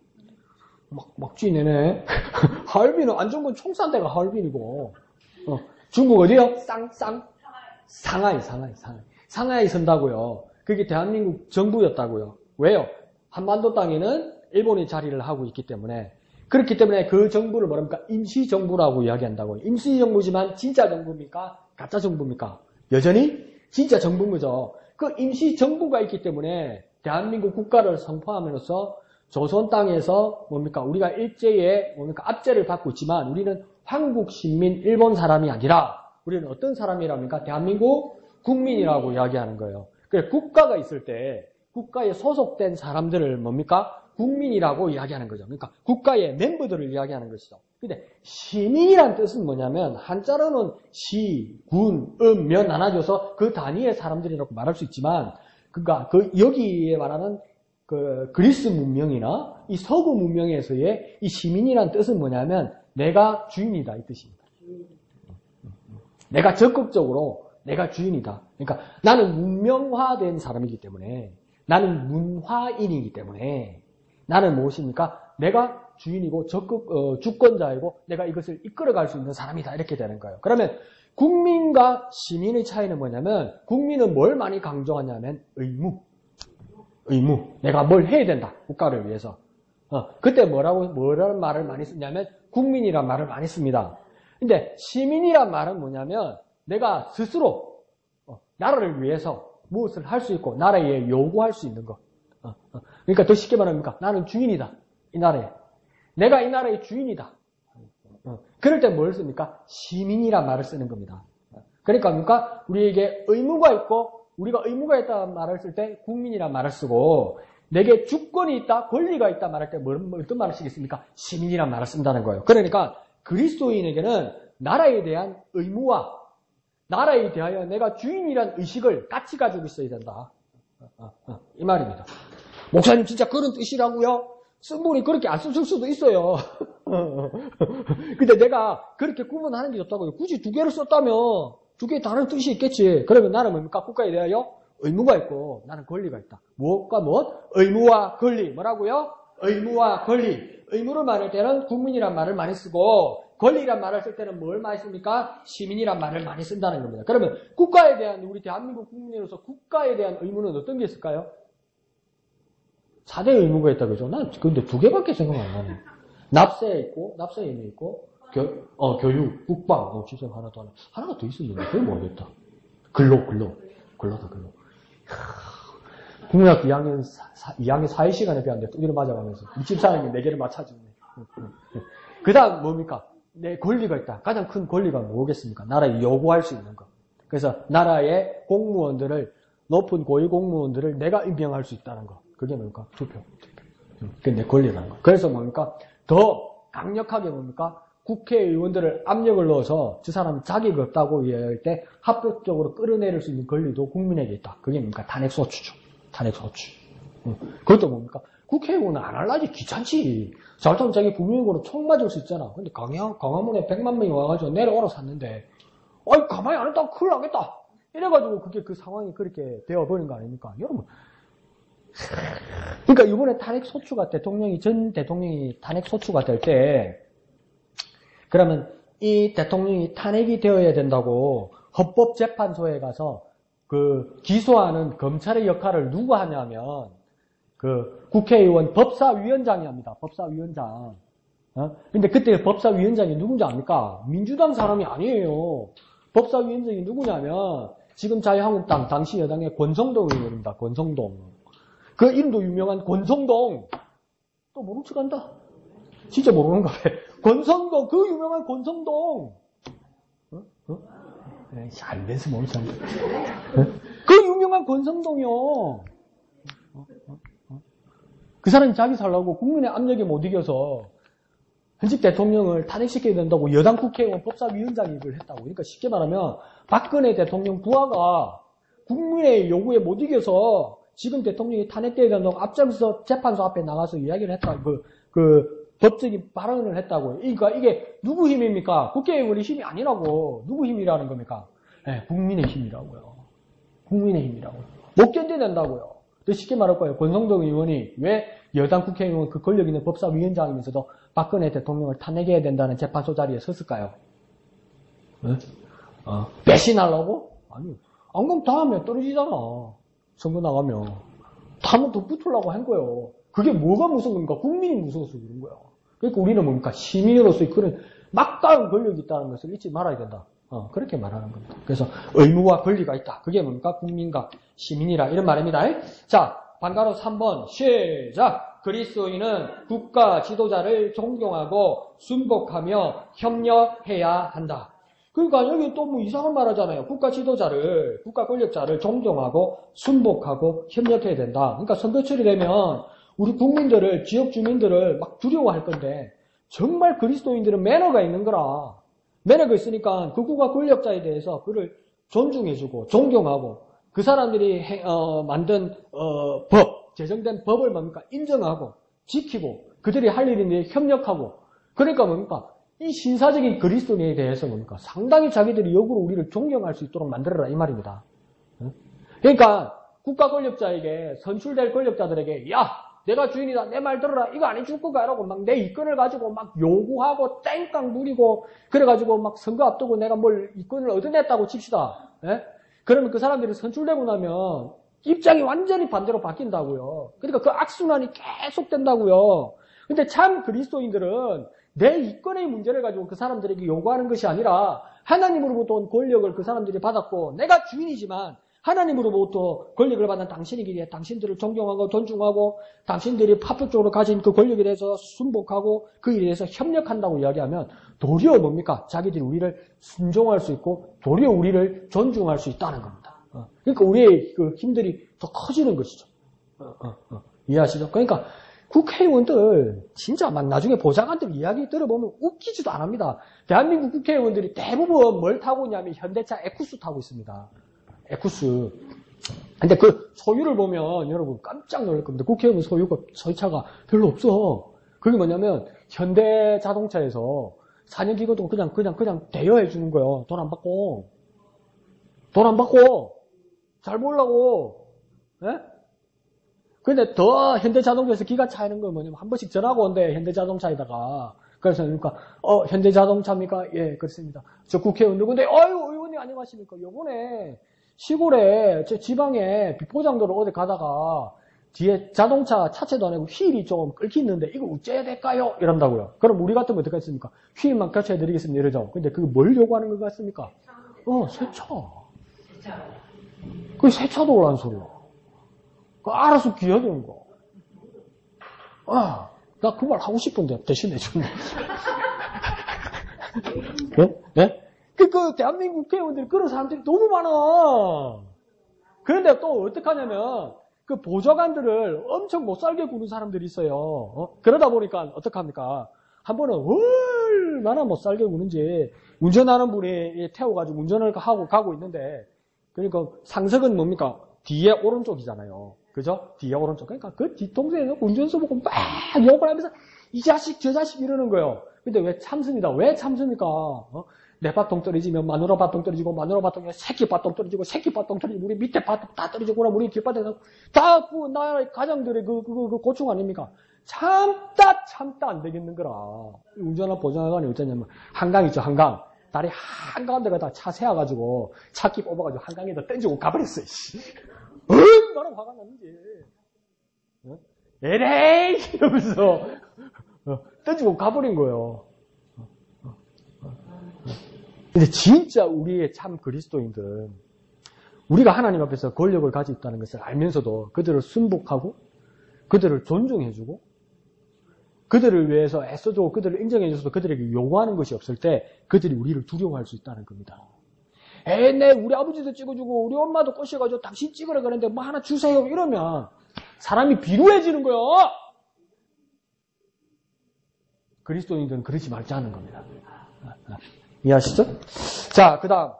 막 쥐내네. 하얼빈은 안정권 총산 데가 하얼빈이고. 중국 어디요? 상하이 선다고요. 그게 대한민국 정부였다고요. 왜요? 한반도 땅에는 일본이 자리를 하고 있기 때문에. 그렇기 때문에 그 정부를 뭐랍니까? 임시정부라고 이야기한다고요. 임시정부지만 진짜 정부입니까? 가짜 정부입니까? 여전히 진짜 정부인 거죠. 그 임시 정부가 있기 때문에 대한민국 국가를 선포함으로써 조선 땅에서 뭡니까? 우리가 일제에 압제를 받고 있지만 우리는 한국 신민 일본 사람이 아니라 우리는 어떤 사람이랍니까? 대한민국 국민이라고 이야기하는 거예요. 그래서 국가가 있을 때 국가에 소속된 사람들을 뭡니까? 국민이라고 이야기하는 거죠. 그러니까 국가의 멤버들을 이야기하는 것이죠. 근데 시민이란 뜻은 뭐냐면 한자로는 시, 군, 면 나눠줘서 그 단위의 사람들이라고 말할 수 있지만 그러니까 여기에 말하는 그 그리스 문명이나 이 서구 문명에서의 이 시민이란 뜻은 뭐냐면 내가 주인이다 이 뜻입니다. 내가 적극적으로 내가 주인이다. 그러니까 나는 문명화된 사람이기 때문에 나는 문화인이기 때문에 나는 무엇입니까? 내가 주인이고 적극 주권자이고 내가 이것을 이끌어갈 수 있는 사람이다 이렇게 되는 거예요. 그러면 국민과 시민의 차이는 뭐냐면 국민은 뭘 많이 강조하냐면 의무. 내가 뭘 해야 된다. 국가를 위해서. 그때 뭐라는 말을 많이 쓰냐면 국민이란 말을 많이 씁니다. 근데 시민이란 말은 뭐냐면 내가 스스로 나라를 위해서 무엇을 할 수 있고 나라에 요구할 수 있는 것. 그러니까 더 쉽게 말하면 나는 주인이다. 이 나라에. 내가 이 나라의 주인이다. 그럴 때 뭘 씁니까? 시민이란 말을 쓰는 겁니다. 그러니까 뭡니까? 우리에게 의무가 있고 우리가 의무가 있다는 말을 쓸 때 국민이란 말을 쓰고 내게 주권이 있다, 권리가 있다 말할 때 어떤 말을 쓰겠습니까? 시민이란 말을 쓴다는 거예요. 그러니까 그리스도인에게는 나라에 대한 의무와 나라에 대하여 내가 주인이란 의식을 같이 가지고 있어야 된다. 이 말입니다. 목사님 진짜 그런 뜻이라고요? 쓴 분이 그렇게 안 썼을 수도 있어요. 근데 내가 그렇게 구분하는 게 좋다고요. 굳이 두 개를 썼다면 두 개의 다른 뜻이 있겠지. 그러면 나는 뭡니까? 국가에 대하여 의무가 있고 나는 권리가 있다. 무엇과 무엇? 의무와 권리. 뭐라고요? 의무와 권리. 의무를 말할 때는 국민이란 말을 많이 쓰고 권리란 말을 쓸 때는 뭘 많이 씁니까? 시민이란 말을 많이 쓴다는 겁니다. 그러면 국가에 대한 우리 대한민국 국민으로서 국가에 대한 의무는 어떤 게 있을까요? 4대 의무가 있다 그죠? 난 근데 두 개밖에 생각 안 나네. 납세 있고 납세 의무 있고 교육, 국방, 진짜 하나가 더 있었는데 그걸 모르겠다. 근로다. 국민학교 2학년 사회 시간에 배웠는데 두 개를 맞아가면서 집사람이 4개를 맞춰주네. 그 다음 뭡니까? 내 권리가 있다. 가장 큰 권리가 뭐겠습니까? 나라에 요구할 수 있는 것. 그래서 나라의 공무원들을 높은 고위 공무원들을 내가 임명할 수 있다는 것. 그게 뭡니까? 투표. 그게 내 권리라는 거. 그래서 뭡니까? 더 강력하게 뭡니까? 국회의원들을 압력을 넣어서 저 사람이 자격이 없다고 이야기할 때 합법적으로 끌어내릴 수 있는 권리도 국민에게 있다. 그게 뭡니까? 탄핵소추죠. 탄핵소추. 그것도 뭡니까? 국회의원은 안 할라지 귀찮지. 잘못하면 자기 국민의원으로 총 맞을 수 있잖아. 근데 광화문에 100만 명이 와가지고 내려오라 샀는데 가만히 안 했다가 큰일 나겠다. 이래가지고 그게 그 상황이 그렇게 되어버린 거 아닙니까? 여러분. 그러니까 이번에 탄핵소추가 전 대통령이 탄핵소추가 될 때 그러면 이 대통령이 탄핵이 되어야 된다고 헌법재판소에 가서 그 기소하는 검찰의 역할을 누가 하냐면 그 국회의원 법사위원장이 합니다. 법사위원장. 근데 그때 법사위원장이 누군지 압니까? 민주당 사람이 아니에요. 법사위원장이 누구냐면 지금 자유한국당 당시 여당의 권성동 의원입니다. 권성동. 그 이름도 유명한 권성동. 또 모른 척 한다. 진짜 모르는가 봐. 권성동, 그 유명한 권성동. 알면서 모르는 사람. 그 유명한 권성동이요. 그 사람이 자기 살라고 국민의 압력에 못 이겨서 현직 대통령을 탄핵시켜야 된다고 여당 국회의원 법사위원장이 이걸 했다고. 그러니까 쉽게 말하면 박근혜 대통령 부하가 국민의 요구에 못 이겨서 지금 대통령이 탄핵돼야 된다고 앞장서 재판소 앞에 나가서 이야기를 했다고. 그 법적인 발언을 했다고요. 그러니까 이게 누구 힘입니까? 국회의원의 힘이 아니라고. 누구 힘이라는 겁니까? 네, 국민의 힘이라고요. 국민의 힘이라고요. 못 견뎌낸다고요. 또 쉽게 말할 거예요. 권성동 의원이 왜 여당 국회의원 그 권력 있는 법사위원장이면서도 박근혜 대통령을 탄핵해야 된다는 재판소 자리에 섰을까요? 네? 배신하려고? 아니, 안 그럼 다음에 떨어지잖아. 선거 나가면. 다음은 더 붙으려고 한 거예요. 그게 뭐가 무서운 겁니까? 국민이 무서워서 그런 거야. 그러니까 우리는 뭡니까? 시민으로서의 그런 막강한 권력이 있다는 것을 잊지 말아야 된다. 그렇게 말하는 겁니다. 그래서 의무와 권리가 있다. 그게 뭡니까? 국민과 시민이라 이런 말입니다. 자, 반가로 3번 시작! 그리스도인은 국가 지도자를 존경하고 순복하며 협력해야 한다. 그러니까 여기 또 뭐 이상한 말 하잖아요. 국가 지도자를, 국가 권력자를 존경하고 순복하고 협력해야 된다. 그러니까 선거철이 되면 우리 국민들을, 지역 주민들을 막 두려워할 건데 정말 그리스도인들은 매너가 있는 거라. 매너가 있으니까 그 국가 권력자에 대해서 그를 존중해주고 존경하고 그 사람들이 만든 법, 제정된 법을 뭡니까? 인정하고 지키고 그들이 할 일인데 협력하고 그러니까 뭡니까? 이 신사적인 그리스도인에 대해서 뭡니까? 상당히 자기들이 역으로 우리를 존경할 수 있도록 만들어라 이 말입니다. 그러니까 국가 권력자에게 선출될 권력자들에게 야 내가 주인이다 내 말 들어라 이거 안 해줄 거가 라고 막 내 이권을 가지고 막 요구하고 땡깡 부리고 그래가지고 막 선거 앞두고 내가 뭘 이권을 얻어냈다고 칩시다. 예? 그러면 그 사람들이 선출되고 나면 입장이 완전히 반대로 바뀐다고요. 그러니까 그 악순환이 계속 된다고요. 근데 참 그리스도인들은 내 이권의 문제를 가지고 그 사람들에게 요구하는 것이 아니라 하나님으로부터 온 권력을 그 사람들이 받았고 내가 주인이지만 하나님으로부터 권력을 받은 당신이기에 당신들을 존경하고 존중하고 당신들이 파격적으로 가진 그 권력에 대해서 순복하고 그 일에 대해서 협력한다고 이야기하면 도리어 뭡니까? 자기들이 우리를 순종할 수 있고 도리어 우리를 존중할 수 있다는 겁니다. 그러니까 우리의 그 힘들이 더 커지는 것이죠. 이해하시죠? 그러니까 국회의원들 진짜 막 나중에 보좌관들 이야기 들어보면 웃기지도 않습니다. 대한민국 국회의원들이 대부분 뭘 타고 있냐면 현대차 에쿠스 타고 있습니다. 에쿠스. 근데 그 소유를 보면 여러분 깜짝 놀랄 겁니다. 국회의원 소유차가 별로 없어. 그게 뭐냐면 현대자동차에서 4년 기간 동안 그냥 대여해 주는 거예요. 돈 안 받고. 돈 안 받고. 잘 보려고. 예? 근데 더 현대자동차에서 기가 차이는 건 뭐냐면 한 번씩 전화가 온대 현대자동차에다가. 그래서 그러니까 현대자동차입니까? 예, 그렇습니다. 저 국회의원 누군데 의원님 안녕하십니까? 요번에 시골에 제 지방에 비포장도로 어디 가다가 뒤에 자동차 차체도 아니고 휠이 좀 끓기는데 이거 어째야 될까요? 이런다고요. 그럼 우리 같으면 어떻게 했습니까? 휠만 교체해 드리겠습니다. 이러죠. 근데 그거 뭘 요구하는 것 같습니까? 세차. 그 세차도 오라는 소리야. 그 알아서 기해야 되는 거. 나 그 말 하고 싶은데 대신해 주네. 네? 그 대한민국 국회의원들이 그런 사람들이 너무 많아. 그런데 또 어떡하냐면 그 보좌관들을 엄청 못 살게 구는 사람들이 있어요. 그러다 보니까 어떡합니까? 한 번은 얼마나 못 살게 구는지 운전하는 분이 태워가지고 운전을 하고 가고 있는데 그러니까 상석은 뭡니까? 뒤에 오른쪽이잖아요. 그죠? 뒤에 오른쪽. 그러니까 그 뒷동생에서 운전수 보고 막 욕을 하면서 이 자식 저 자식 이러는 거예요. 근데 왜 참습니다. 왜 참습니까? 내 밭동 떨어지면 마누라 밭동 떨어지고 마누라 밭동에 새끼 밭동 떨어지고 새끼 밭동 떨어지고 우리 밑에 밭 다 떨어지고 그럼 우리 뒷밭에 다 그 나라의 가장들의 그 고충 아닙니까? 참다 안 되겠는 거라. 운전한 보좌관이 어쩌냐면 한강 있죠 한강. 다리 한가운데가 다 차 세워가지고 차끼 뽑아가지고 한강에다 던지고 가버렸어. 얼마나 화가 났는지. 에레이 이러면서 던지고 가버린 거예요. 근데 진짜 우리의 참 그리스도인들은 우리가 하나님 앞에서 권력을 가지고 있다는 것을 알면서도 그들을 순복하고 그들을 존중해주고 그들을 위해서 애써주고 그들을 인정해줘서 그들에게 요구하는 것이 없을 때 그들이 우리를 두려워할 수 있다는 겁니다. 우리 아버지도 찍어주고 우리 엄마도 꼬셔가지고 당신 찍으라 그러는데 뭐 하나 주세요 이러면 사람이 비루해지는 거예요. 그리스도인들은 그러지 말자는 겁니다. 이해하시죠? 자, 그 다음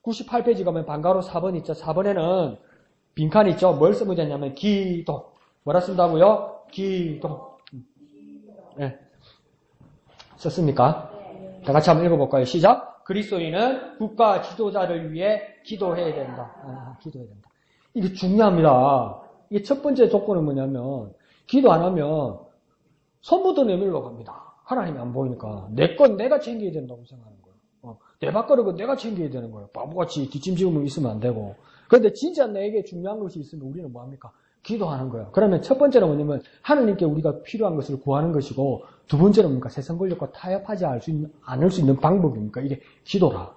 98페이지 가면 방가로 4번 있죠. 4번에는 빈칸 있죠. 뭘 쓰면 되냐면 기도. 뭐라 쓴다고요? 기도. 네. 썼습니까? 다 같이 한번 읽어볼까요? 시작. 그리스도인은 국가 지도자를 위해 기도해야 된다. 기도해야 된다. 이게 중요합니다. 이게 첫 번째 조건은 뭐냐면 기도 안 하면 손부터 내밀러 갑니다. 하나님이 안 보이니까 내 건 내가 챙겨야 된다고 생각하는 거예요. 내 밥그릇은 내가 챙겨야 되는 거예요. 바보같이 뒷짐지으면 있으면 안 되고. 그런데 진짜 내게 중요한 것이 있으면 우리는 뭐합니까? 기도하는 거예요. 그러면 첫 번째는 뭐냐면 하나님께 우리가 필요한 것을 구하는 것이고 두 번째는 뭡니까? 세상 권력과 타협하지 않을 수 있는 방법입니까? 이게 기도라.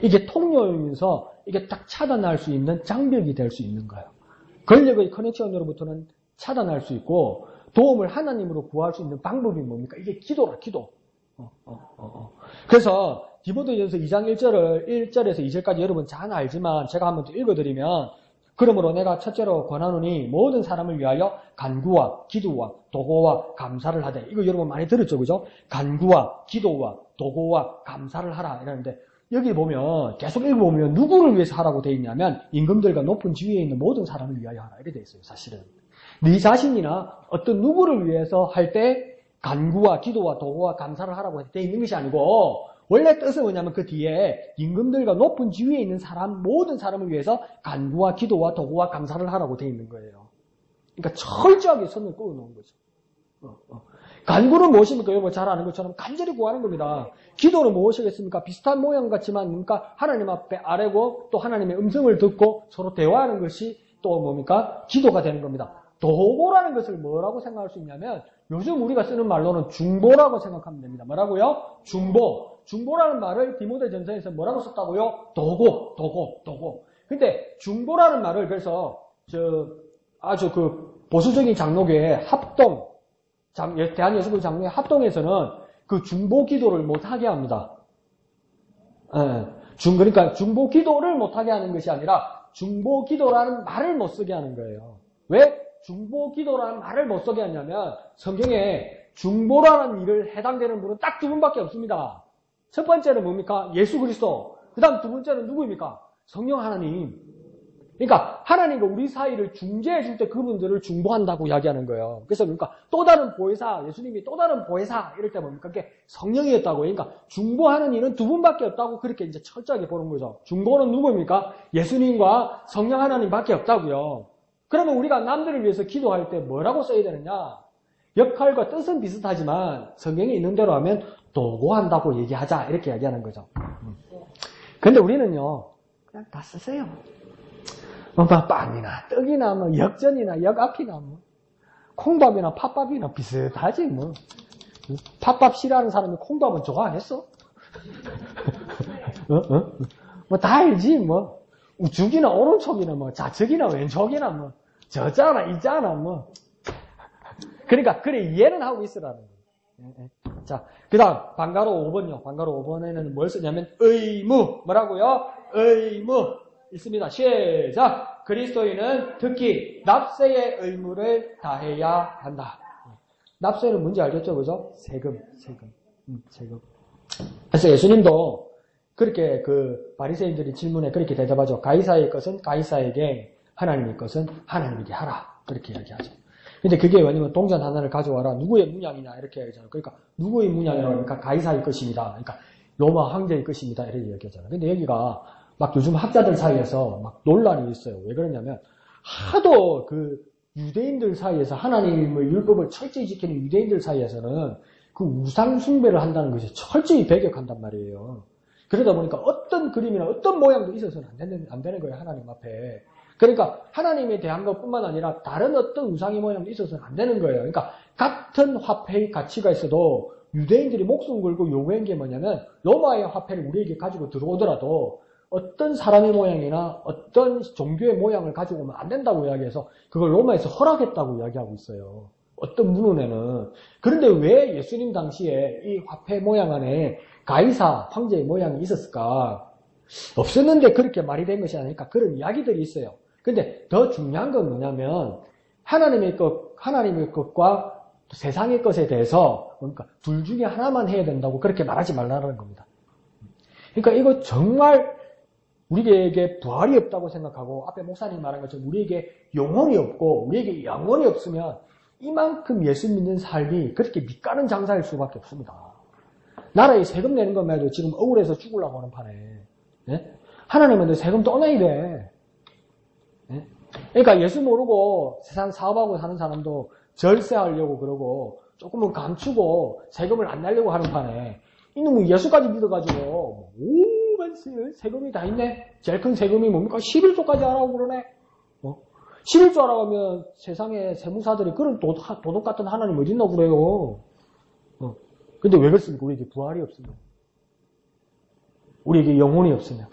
이게 통로이면서 이게 딱 차단할 수 있는 장벽이 될 수 있는 거예요. 권력의 커넥션으로부터는 차단할 수 있고 도움을 하나님으로 구할 수 있는 방법이 뭡니까? 이게 기도라, 기도. 그래서 디모데전서 2장 1절에서 2절까지 여러분 잘 알지만 제가 한번 더 읽어드리면 그러므로 내가 첫째로 권하노니 모든 사람을 위하여 간구와 기도와 도고와 감사를 하되. 이거 여러분 많이 들었죠, 그죠? 간구와 기도와 도고와 감사를 하라 이러는데 여기 보면 계속 읽어보면 누구를 위해서 하라고 되어 있냐면 임금들과 높은 지위에 있는 모든 사람을 위하여 하라 이렇게 되어 있어요. 사실은 네 자신이나 어떤 누구를 위해서 할 때 간구와 기도와 도고와 감사를 하라고 되어 있는 것이 아니고 원래 뜻은 뭐냐면 그 뒤에 임금들과 높은 지위에 있는 사람, 모든 사람을 위해서 간구와 기도와 도구와 감사를 하라고 되어 있는 거예요. 그러니까 철저하게 선을 그어놓은 거죠. 간구는 무엇입니까? 여러분 잘 아는 것처럼 간절히 구하는 겁니다. 기도는 무엇이겠습니까? 비슷한 모양 같지만 뭡니까? 하나님 앞에 아뢰고 또 하나님의 음성을 듣고 서로 대화하는 것이 또 뭡니까? 기도가 되는 겁니다. 도고라는 것을 뭐라고 생각할 수 있냐면 요즘 우리가 쓰는 말로는 중보라고 생각하면 됩니다. 뭐라고요? 중보라는 말을 디모데전서에서 뭐라고 썼다고요? 도고. 근데 중보라는 말을 그래서 아주 보수적인 장로교회 합동 대한예수교 장로회 합동에서는 그 중보 기도를 못하게 합니다. 그러니까 중보 기도를 못하게 하는 것이 아니라 중보 기도라는 말을 못 쓰게 하는 거예요. 왜 중보 기도라는 말을 못 쓰게 하냐면 성경에 중보라는 일을 해당되는 분은 딱 두 분밖에 없습니다. 첫 번째는 뭡니까? 예수 그리스도. 그 다음 두 번째는 누구입니까? 성령 하나님. 그러니까 하나님과 우리 사이를 중재해 줄 때 그분들을 중보한다고 이야기하는 거예요. 그래서 그러니까 또 다른 보혜사, 예수님이 또 다른 보혜사 이럴 때 뭡니까? 그게 성령이었다고. 그러니까 중보하는 일은 두 분밖에 없다고 그렇게 이제 철저하게 보는 거죠. 중보는 누구입니까? 예수님과 성령 하나님밖에 없다고요. 그러면 우리가 남들을 위해서 기도할 때 뭐라고 써야 되느냐? 역할과 뜻은 비슷하지만 성경에 있는 대로 하면 도구한다고 얘기하자 이렇게 이야기하는 거죠. 근데 우리는요 그냥 다 쓰세요. 빵이나 떡이나 뭐 역전이나 역앞이나 뭐 콩밥이나 팥밥이나 비슷하지 뭐. 팥밥 싫어하는 사람이 콩밥은 좋아하겠어? 뭐 다 알지 뭐. 우측이나 오른쪽이나 뭐 좌측이나 왼쪽이나 뭐 저자나 이자나 뭐. 그러니까 그래 이해는 하고 있으라는 거예요. 자, 그 다음 방가로 5번요. 방가로 5번에는 뭘 쓰냐면 의무. 뭐라고요? 의무 있습니다. 시작. 그리스도인은 특히 납세의 의무를 다해야 한다. 납세는 뭔지 알겠죠? 그죠? 세금. 그래서 예수님도 그렇게 바리새인들이 질문에 그렇게 대답하죠. 가이사의 것은 가이사에게, 하나님의 것은 하나님에게 하라. 그렇게 이야기하죠. 근데 그게 왜냐면 동전 하나를 가져와라. 누구의 문양이냐 이렇게 얘기하잖아요. 그러니까 누구의 문양이라고 하니까 가이사의 것입니다. 그러니까 로마 황제의 것입니다. 이렇게 얘기하잖아요. 근데 여기가 막 요즘 학자들 사이에서 막 논란이 있어요. 왜 그러냐면 하도 유대인들 사이에서 하나님의 율법을 철저히 지키는 유대인들 사이에서는 그 우상 숭배를 한다는 것이 철저히 배격한단 말이에요. 그러다 보니까 어떤 그림이나 어떤 모양도 있어서는 안 되는 거예요. 하나님 앞에. 그러니까 하나님에 대한 것뿐만 아니라 다른 어떤 우상의 모양도 있어서는 안 되는 거예요. 그러니까 같은 화폐의 가치가 있어도 유대인들이 목숨 걸고 요구한 게 뭐냐면 로마의 화폐를 우리에게 가지고 들어오더라도 어떤 사람의 모양이나 어떤 종교의 모양을 가지고 오면 안 된다고 이야기해서 그걸 로마에서 허락했다고 이야기하고 있어요. 어떤 문헌에는. 그런데 왜 예수님 당시에 이 화폐 모양 안에 가이사 황제의 모양이 있었을까? 없었는데 그렇게 말이 된 것이 아니니까 그런 이야기들이 있어요. 근데 더 중요한 건 뭐냐면 하나님의 것과 세상의 것에 대해서 그러니까 둘 중에 하나만 해야 된다고 그렇게 말하지 말라는 겁니다. 그러니까 이거 정말 우리에게 부활이 없다고 생각하고 앞에 목사님 말한 것처럼 우리에게 영혼이 없고 우리에게 영혼이 없으면 이만큼 예수 믿는 삶이 그렇게 밑가는 장사일 수밖에 없습니다. 나라에 세금 내는 것만 해도 지금 억울해서 죽으려고 하는 판에 네? 하나님한테 세금 떠내야 돼. 네? 그러니까 예수 모르고 세상 사업하고 사는 사람도 절세하려고 그러고 조금은 감추고 세금을 안 내려고 하는 판에 이놈은 예수까지 믿어가지고 오만 세금이 다 있네. 제일 큰 세금이 뭡니까? 11조까지 하라고 그러네. 싫을 줄 알아가면 세상에 세무사들이 그런 도둑 같은 하나님 어딨나 그래요. 근데 왜 그렇습니까? 우리에게 부활이 없으면. 우리에게 영혼이 없으면.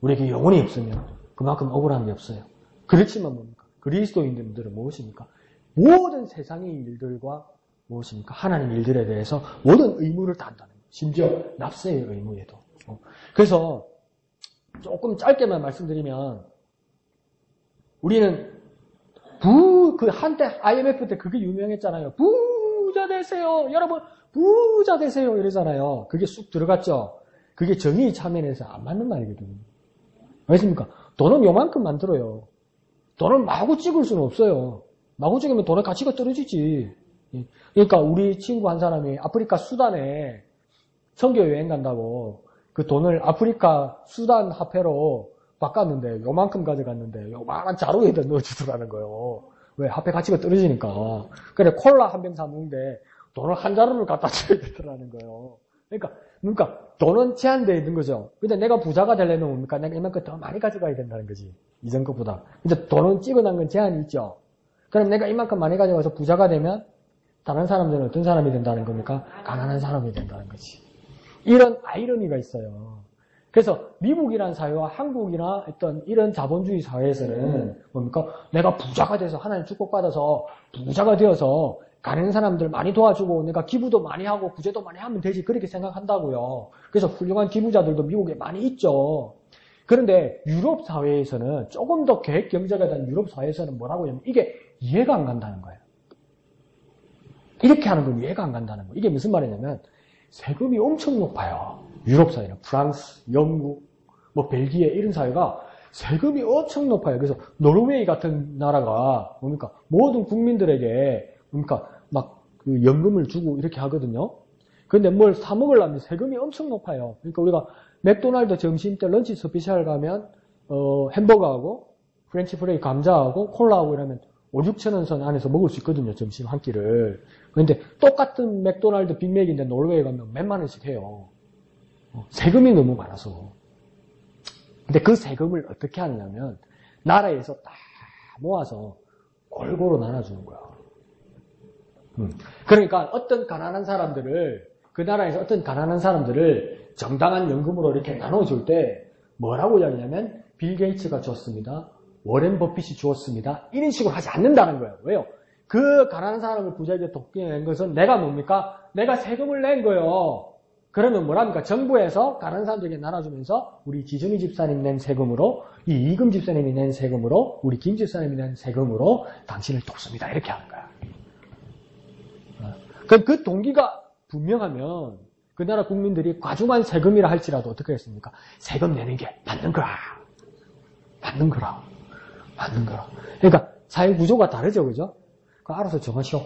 우리에게 영혼이 없으면 그만큼 억울한 게 없어요. 그렇지만 뭡니까? 그리스도인들은 무엇입니까? 모든 세상의 일들과 무엇입니까? 하나님 일들에 대해서 모든 의무를 다한다는 거예요. 심지어 납세의 의무에도. 그래서 조금 짧게만 말씀드리면 우리는 한때 IMF 때 그게 유명했잖아요. 부자 되세요. 여러분 부자 되세요. 이러잖아요. 그게 쑥 들어갔죠. 그게 정의의 차원에서 안 맞는 말이거든요. 알겠습니까? 돈은 요만큼 만들어요. 돈을 마구 찍을 수는 없어요. 마구 찍으면 돈의 가치가 떨어지지. 그러니까 우리 친구 한 사람이 아프리카 수단에 선교 여행 간다고 그 돈을 아프리카 수단 화폐로 바꿨는데 요만큼 가져갔는데 요만한 자루에다 넣어주더라는 거예요. 왜? 화폐 가치가 떨어지니까. 그래 콜라 한 병 사 먹는데 돈을 한 자루를 갖다 줘야 되더라는 거예요. 그러니까 돈은 제한되어 있는 거죠. 근데 내가 부자가 되려면 뭡니까? 내가 이만큼 더 많이 가져가야 된다는 거지. 이전 것보다. 근데 돈은 찍어놓은 건 제한이 있죠. 그럼 내가 이만큼 많이 가져가서 부자가 되면 다른 사람들은 어떤 사람이 된다는 겁니까? 가난한 사람이 된다는 거지. 이런 아이러니가 있어요. 그래서 미국이란 사회와 한국이나 어떤 이런 자본주의 사회에서는 뭡니까? 내가 부자가 돼서 하나님 축복받아서 부자가 되어서 가난한 사람들 많이 도와주고 내가 기부도 많이 하고 구제도 많이 하면 되지 그렇게 생각한다고요. 그래서 훌륭한 기부자들도 미국에 많이 있죠. 그런데 유럽 사회에서는 조금 더 계획 경제가 된 유럽 사회에서는 뭐라고 하냐면 이게 이해가 안 간다는 거예요. 이렇게 하는 건 이해가 안 간다는 거예요. 이게 무슨 말이냐면 세금이 엄청 높아요. 유럽 사회는 프랑스, 영국, 벨기에 이런 사회가 세금이 엄청 높아요. 그래서 노르웨이 같은 나라가 뭡니까? 모든 국민들에게 뭡니까? 그 연금을 주고 이렇게 하거든요. 근데 뭘 사 먹으려면 세금이 엄청 높아요. 그러니까 우리가 맥도날드 점심 때 런치 스페셜 가면 햄버거하고 프렌치 프라이 감자하고 콜라하고 이러면 5, 6천 원 선 안에서 먹을 수 있거든요. 점심 한 끼를. 그런데 똑같은 맥도날드 빅맥인데 노르웨이 가면 몇만 원씩 해요. 세금이 너무 많아서. 근데 그 세금을 어떻게 하냐면 나라에서 다 모아서 골고루 나눠주는 거야. 그러니까 어떤 가난한 사람들을 그 나라에서 어떤 가난한 사람들을 정당한 연금으로 이렇게 나눠줄 때 뭐라고 이야기하냐면 빌 게이츠가 줬습니다. 워렌 버핏이 주었습니다. 이런 식으로 하지 않는다는 거예요. 왜요? 그 가난한 사람을 부자에게 돕게 낸 것은 내가 뭡니까? 내가 세금을 낸 거예요. 그러면 뭐랍니까? 정부에서 가난한 사람들에게 나눠주면서 우리 지중희 집사님 낸 세금으로 이 이금 집사님이 낸 세금으로 우리 김 집사님이 낸 세금으로 당신을 돕습니다. 이렇게 하는 거야. 그 동기가 분명하면 그 나라 국민들이 과중한 세금이라 할지라도 어떻게 했습니까? 세금 내는 게 맞는 거라. 맞는 거라. 맞는 거라. 그러니까 사회 구조가 다르죠. 그죠? 알아서 정하시오.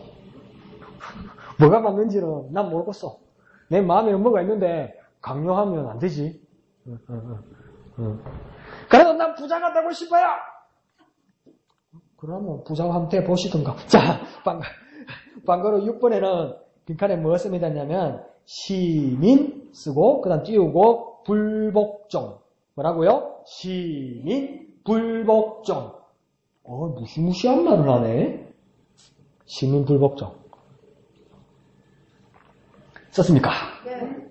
뭐가 맞는지는 난 모르겠어. 내 마음에 뭐가 있는데 강요하면 안 되지. 그래도 난 부자가 되고 싶어요. 그러면 부자가 한번 돼보시든가. 자, 방거로 6번에는 빈칸에 뭐 씁니다 했냐면 시민 쓰고 그 다음 띄우고 불복종. 뭐라고요? 시민 불복종. 무시무시한 말을 하네. 시민 불복종. 썼습니까? 네.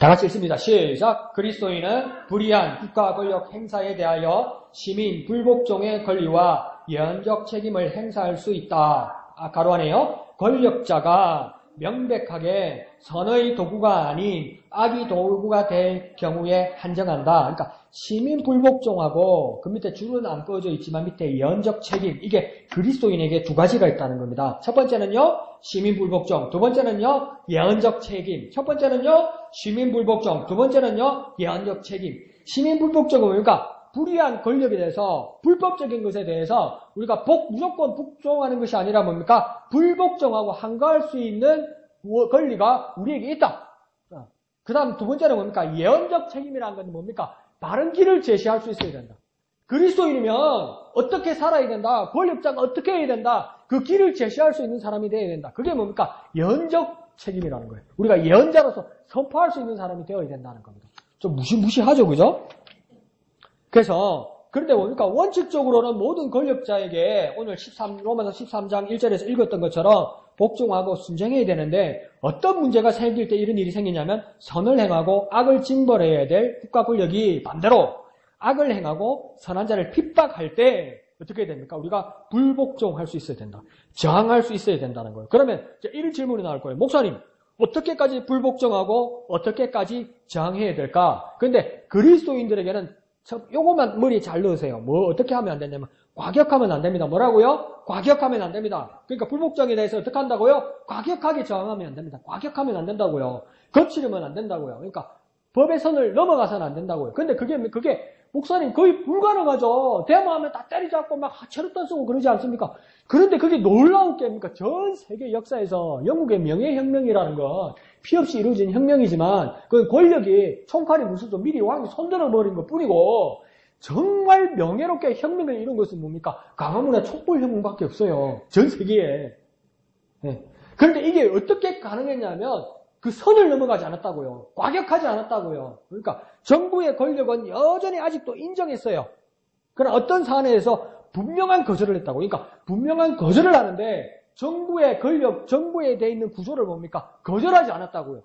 다 같이 읽습니다. 시작. 그리스도인은 불의한 국가 권력 행사에 대하여 시민 불복종의 권리와 예언적 책임을 행사할 수 있다. 가로 안에요. 권력자가 명백하게 선의 도구가 아닌 악의 도구가 될 경우에 한정한다. 그러니까 시민 불복종하고 그 밑에 줄은 안 꺼져 있지만 밑에 예언적 책임, 이게 그리스도인에게 두 가지가 있다는 겁니다. 첫 번째는요, 시민 불복종. 두 번째는요, 예언적 책임. 첫 번째는요, 시민 불복종. 두 번째는요, 예언적 책임. 시민 불복종은 뭡니까? 불의한 권력에 대해서, 불법적인 것에 대해서 우리가 무조건 복종하는 것이 아니라 뭡니까? 불복종하고 한가할 수 있는 권리가 우리에게 있다. 그 다음 두 번째는 뭡니까? 예언적 책임이라는 건 뭡니까? 바른 길을 제시할 수 있어야 된다. 그리스도인이면 어떻게 살아야 된다. 권력자가 어떻게 해야 된다. 그 길을 제시할 수 있는 사람이 되어야 된다. 그게 뭡니까? 예언적 책임이라는 거예요. 우리가 예언자로서 선포할 수 있는 사람이 되어야 된다는 겁니다. 좀 무시무시하죠, 그죠? 그래서 그런데 뭡니까? 원칙적으로는 모든 권력자에게 오늘 로마서 13장 1절에서 읽었던 것처럼 복종하고 순종해야 되는데 어떤 문제가 생길 때 이런 일이 생기냐면 선을 행하고 악을 징벌해야 될 국가 권력이 반대로 악을 행하고 선한 자를 핍박할 때 어떻게 해야 됩니까? 우리가 불복종할 수 있어야 된다. 저항할 수 있어야 된다는 거예요. 그러면 이런 질문이 나올 거예요. 목사님, 어떻게까지 불복종하고 어떻게까지 저항해야 될까? 근데 그리스도인들에게는 요것만 머리에 잘 넣으세요. 뭐 어떻게 하면 안 되냐면 과격하면 안 됩니다. 뭐라고요? 과격하면 안 됩니다. 그러니까 불복종에 대해서 어떻게 한다고요? 과격하게 저항하면 안 됩니다. 과격하면 안 된다고요. 거칠으면 안 된다고요. 그러니까 법의 선을 넘어가서는 안 된다고요. 근데 그게 목사님 거의 불가능하죠. 대모하면 다 때리잡고 막 하체로도 쓰고 그러지 않습니까? 그런데 그게 놀라운 게 뭡니까? 전 세계 역사에서 영국의 명예혁명이라는 건 피 없이 이루어진 혁명이지만 그 권력이 총칼이 무서워서 미리 왕이 손들어 버린 것 뿐이고 정말 명예롭게 혁명을 이룬 것은 뭡니까? 광화문의 촛불혁명밖에 없어요. 전 세계에. 네. 그런데 이게 어떻게 가능했냐면 그 선을 넘어가지 않았다고요. 과격하지 않았다고요. 그러니까 정부의 권력은 여전히 아직도 인정했어요. 그러나 어떤 사안에서 분명한 거절을 했다고. 그러니까 분명한 거절을 하는데 정부의 권력, 정부에 돼 있는 구조를 뭡니까? 거절하지 않았다고요.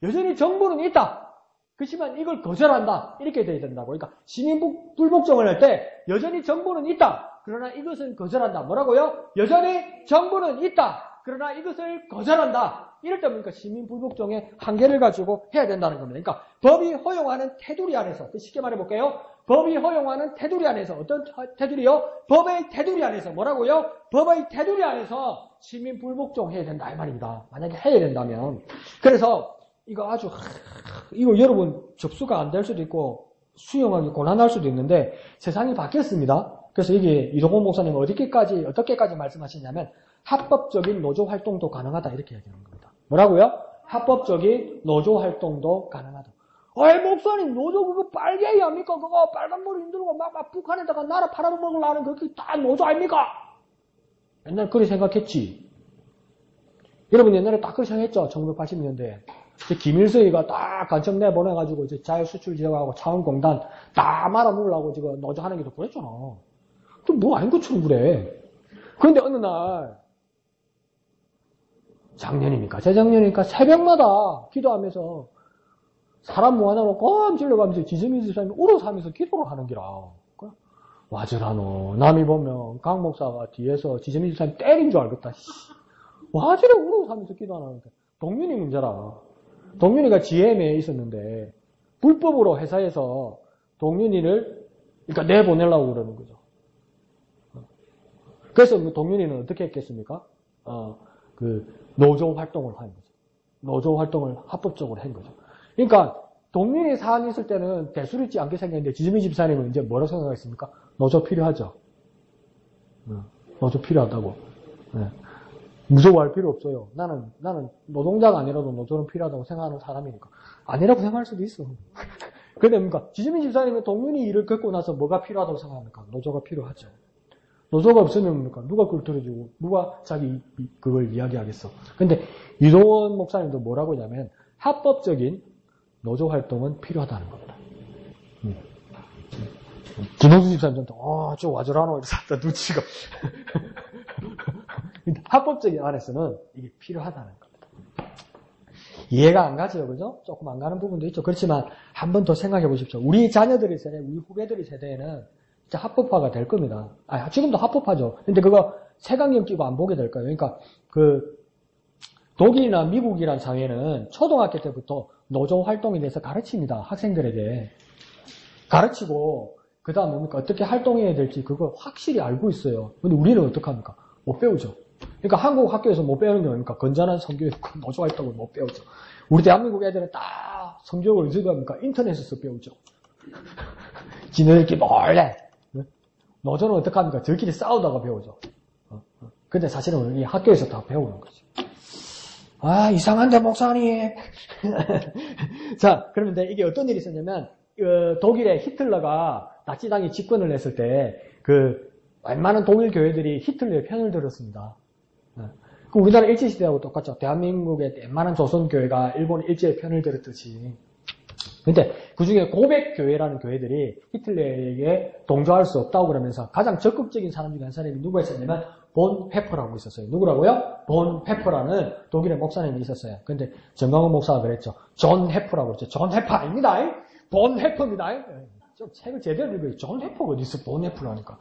여전히 정부는 있다. 그렇지만 이걸 거절한다. 이렇게 돼야 된다고. 그러니까 시민 불복종을 할 때 여전히 정부는 있다. 그러나 이것은 거절한다. 뭐라고요? 여전히 정부는 있다. 그러나 이것을 거절한다. 이럴 때 보니까 시민 불복종의 한계를 가지고 해야 된다는 겁니다. 그러니까 법이 허용하는 테두리 안에서, 쉽게 말해볼게요. 법이 허용하는 테두리 안에서, 어떤 테두리요? 법의 테두리 안에서, 뭐라고요? 법의 테두리 안에서 시민 불복종 해야 된다 이 말입니다. 만약에 해야 된다면. 그래서 이거 이거 여러분 접수가 안 될 수도 있고 수용하기 곤란할 수도 있는데 세상이 바뀌었습니다. 그래서 이게 이동훈 목사님은 어떻게까지 말씀하시냐면 합법적인 노조 활동도 가능하다 이렇게 얘기하는 겁니다. 뭐라고요? 합법적인 노조 활동도 가능하다. 어이 목사님 노조 그거 빨갱이 아닙니까? 그거 빨간 머리 흔들고 막 북한에다가 나라 팔아먹으려는 그게 다 노조 아닙니까? 옛날 그렇게 생각했지. 여러분 옛날에 딱 그렇게 생각했죠. 1980년대에. 김일성이가 딱 간첩 내보내가지고 이제 자유수출 지역하고 차원공단 딱 말아먹으려고 지금 노조 하는 게도 그랬잖아. 또 뭐 아닌 것처럼 그래. 그런데 어느 날 작년입니까? 재작년이니까 새벽마다 기도하면서 사람 모아놓고 껌 찔러가면서 지저미 집사님이 울어서 하면서 기도를 하는 기라. 와저라노. 남이 보면 강 목사가 뒤에서 지저미 집사님 때린 줄 알겠다. 와저래 울어서 하면서 기도하는 게 동윤이 문제라. 동윤이가 GM에 있었는데 불법으로 회사에서 동윤이를 그러니까 내보내려고 그러는 거죠. 그래서 동윤이는 어떻게 했겠습니까? 노조 활동을 하는 거죠. 노조 활동을 합법적으로 한 거죠. 그러니까 동윤이 사안이 있을 때는 대수롭지 않게 생겼는데 지즈미 집사님은 이제 뭐라고 생각했습니까? 노조 필요하죠. 노조 필요하다고. 네. 무서워할 필요 없어요. 나는 노동자가 아니라도 노조는 필요하다고 생각하는 사람이니까. 아니라고 생각할 수도 있어. 근데 뭡니까? 지즈미 집사님은 동윤이 일을 겪고 나서 뭐가 필요하다고 생각합니까? 노조가 필요하죠. 노조가 없으면 뭡니까? 누가 그걸 들어주고, 누가 자기 그걸 이야기하겠어. 근데 이동원 목사님도 뭐라고 하냐면, 합법적인 노조 활동은 필요하다는 겁니다. 김호수 집사님도, 저 와저라노, 이렇게 샀다, 눈치가. 합법적인 안에서는 이게 필요하다는 겁니다. 이해가 안 가죠, 그죠? 조금 안 가는 부분도 있죠. 그렇지만, 한 번 더 생각해 보십시오. 우리 자녀들의 세대, 우리 후배들의 세대에는 진짜 합법화가 될 겁니다. 지금도 합법화죠. 근데 그거 색안경 끼고 안 보게 될 거예요. 그러니까, 독일이나 미국이란 사회는 초등학교 때부터 노조 활동에 대해서 가르칩니다. 학생들에게. 가르치고, 그 다음 뭡니까? 어떻게 활동해야 될지 그거 확실히 알고 있어요. 근데 우리는 어떡합니까? 못 배우죠. 그러니까 한국 학교에서 못 배우는 게 뭡니까? 건전한 성교육, 노조 활동을 못 배우죠. 우리 대한민국 애들은 딱 성교육을 어디서 배웁니까? 인터넷에서 배우죠. 지네들끼리 몰래. 노조는 어떡합니까? 저희끼리 싸우다가 배우죠. 근데 사실은 우리 학교에서 다 배우는 거지. 이상한데, 목사님. 자, 그러면 이게 어떤 일이 있었냐면, 독일의 히틀러가 나치당이 집권을 했을 때, 웬만한 독일 교회들이 히틀러의 편을 들었습니다. 우리나라 일제시대하고 똑같죠. 대한민국의 웬만한 조선교회가 일본 일제의 편을 들었듯이. 근데 그 중에 고백교회라는 교회들이 히틀러에게 동조할 수 없다고 그러면서 가장 적극적인 사람 중에 한 사람이 누가 있었냐면 본 페퍼라고 있었어요. 누구라고요? 본 페퍼라는 독일의 목사님이 있었어요. 근데 정강훈 목사가 그랬죠. 존 해퍼라고 그랬죠. 존 해퍼 아닙니다. 본 해퍼입니다. 좀 책을 제대로 읽어요. 존 해퍼가 어디 있어? 본 해퍼라니까.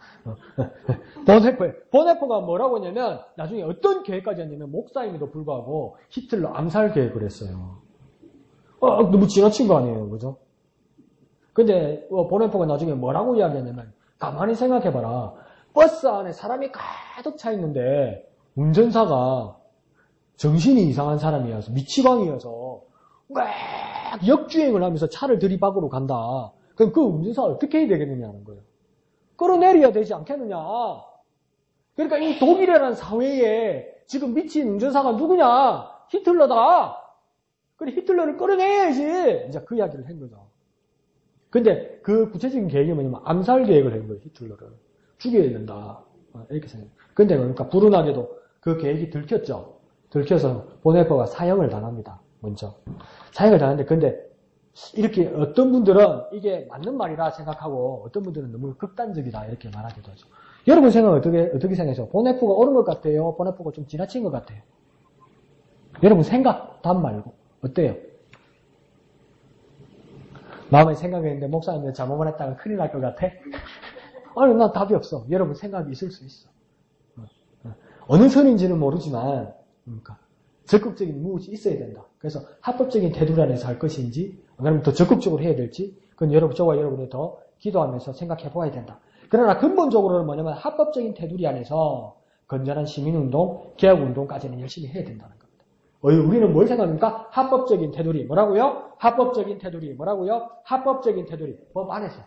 본 해퍼예요. 본 해퍼가 뭐라고 했냐면 나중에 어떤 계획까지 했냐면 목사임에도 불구하고 히틀러 암살 계획을 했어요. 너무 지나친 거 아니에요. 그죠? 근데 본 해퍼가 나중에 뭐라고 이야기했냐면 가만히 생각해봐라. 버스 안에 사람이 가득 차 있는데 운전사가 정신이 이상한 사람이어서 미치광이어서 막 역주행을 하면서 차를 들이박으로 간다. 그럼 그 운전사가 어떻게 해야 되겠느냐는 거예요. 끌어내려야 되지 않겠느냐. 그러니까 이 독일이라는 사회에 지금 미친 운전사가 누구냐? 히틀러다. 그래 히틀러를 끌어내야지. 이제 그 이야기를 한 거죠. 근데 그 구체적인 계획이 뭐냐면 암살 계획을 한 거예요. 히틀러를. 죽여야 된다. 이렇게 생각해요. 근데 그러니까 불운하게도 그 계획이 들켰죠. 들켜서 본해퍼가 사형을 당합니다. 먼저. 사형을 당하는데 근데 이렇게 어떤 분들은 이게 맞는 말이라 생각하고 어떤 분들은 너무 극단적이다 이렇게 말하기도 하죠. 여러분 생각은 어떻게 생각하세요? 본해퍼가 옳은 것 같아요? 본해퍼가 좀 지나친 것 같아요? 여러분 생각 답 말고 어때요? 마음에 생각했는데 목사님이 잘못만 했다가 큰일 날 것 같아? 아니, 난 답이 없어. 여러분 생각이 있을 수 있어. 어느 선인지는 모르지만, 그러니까 적극적인 무엇이 있어야 된다. 그래서 합법적인 테두리 안에서 할 것인지, 아니면 더 적극적으로 해야 될지, 그건 저와 여러분이 더 기도하면서 생각해 보아야 된다. 그러나 근본적으로는 뭐냐면 합법적인 테두리 안에서 건전한 시민운동, 개혁운동까지는 열심히 해야 된다는 겁니다. 우리는 뭘 생각합니까? 합법적인 테두리. 뭐라고요? 합법적인 테두리. 뭐라고요? 합법적인 테두리. 법 안에서.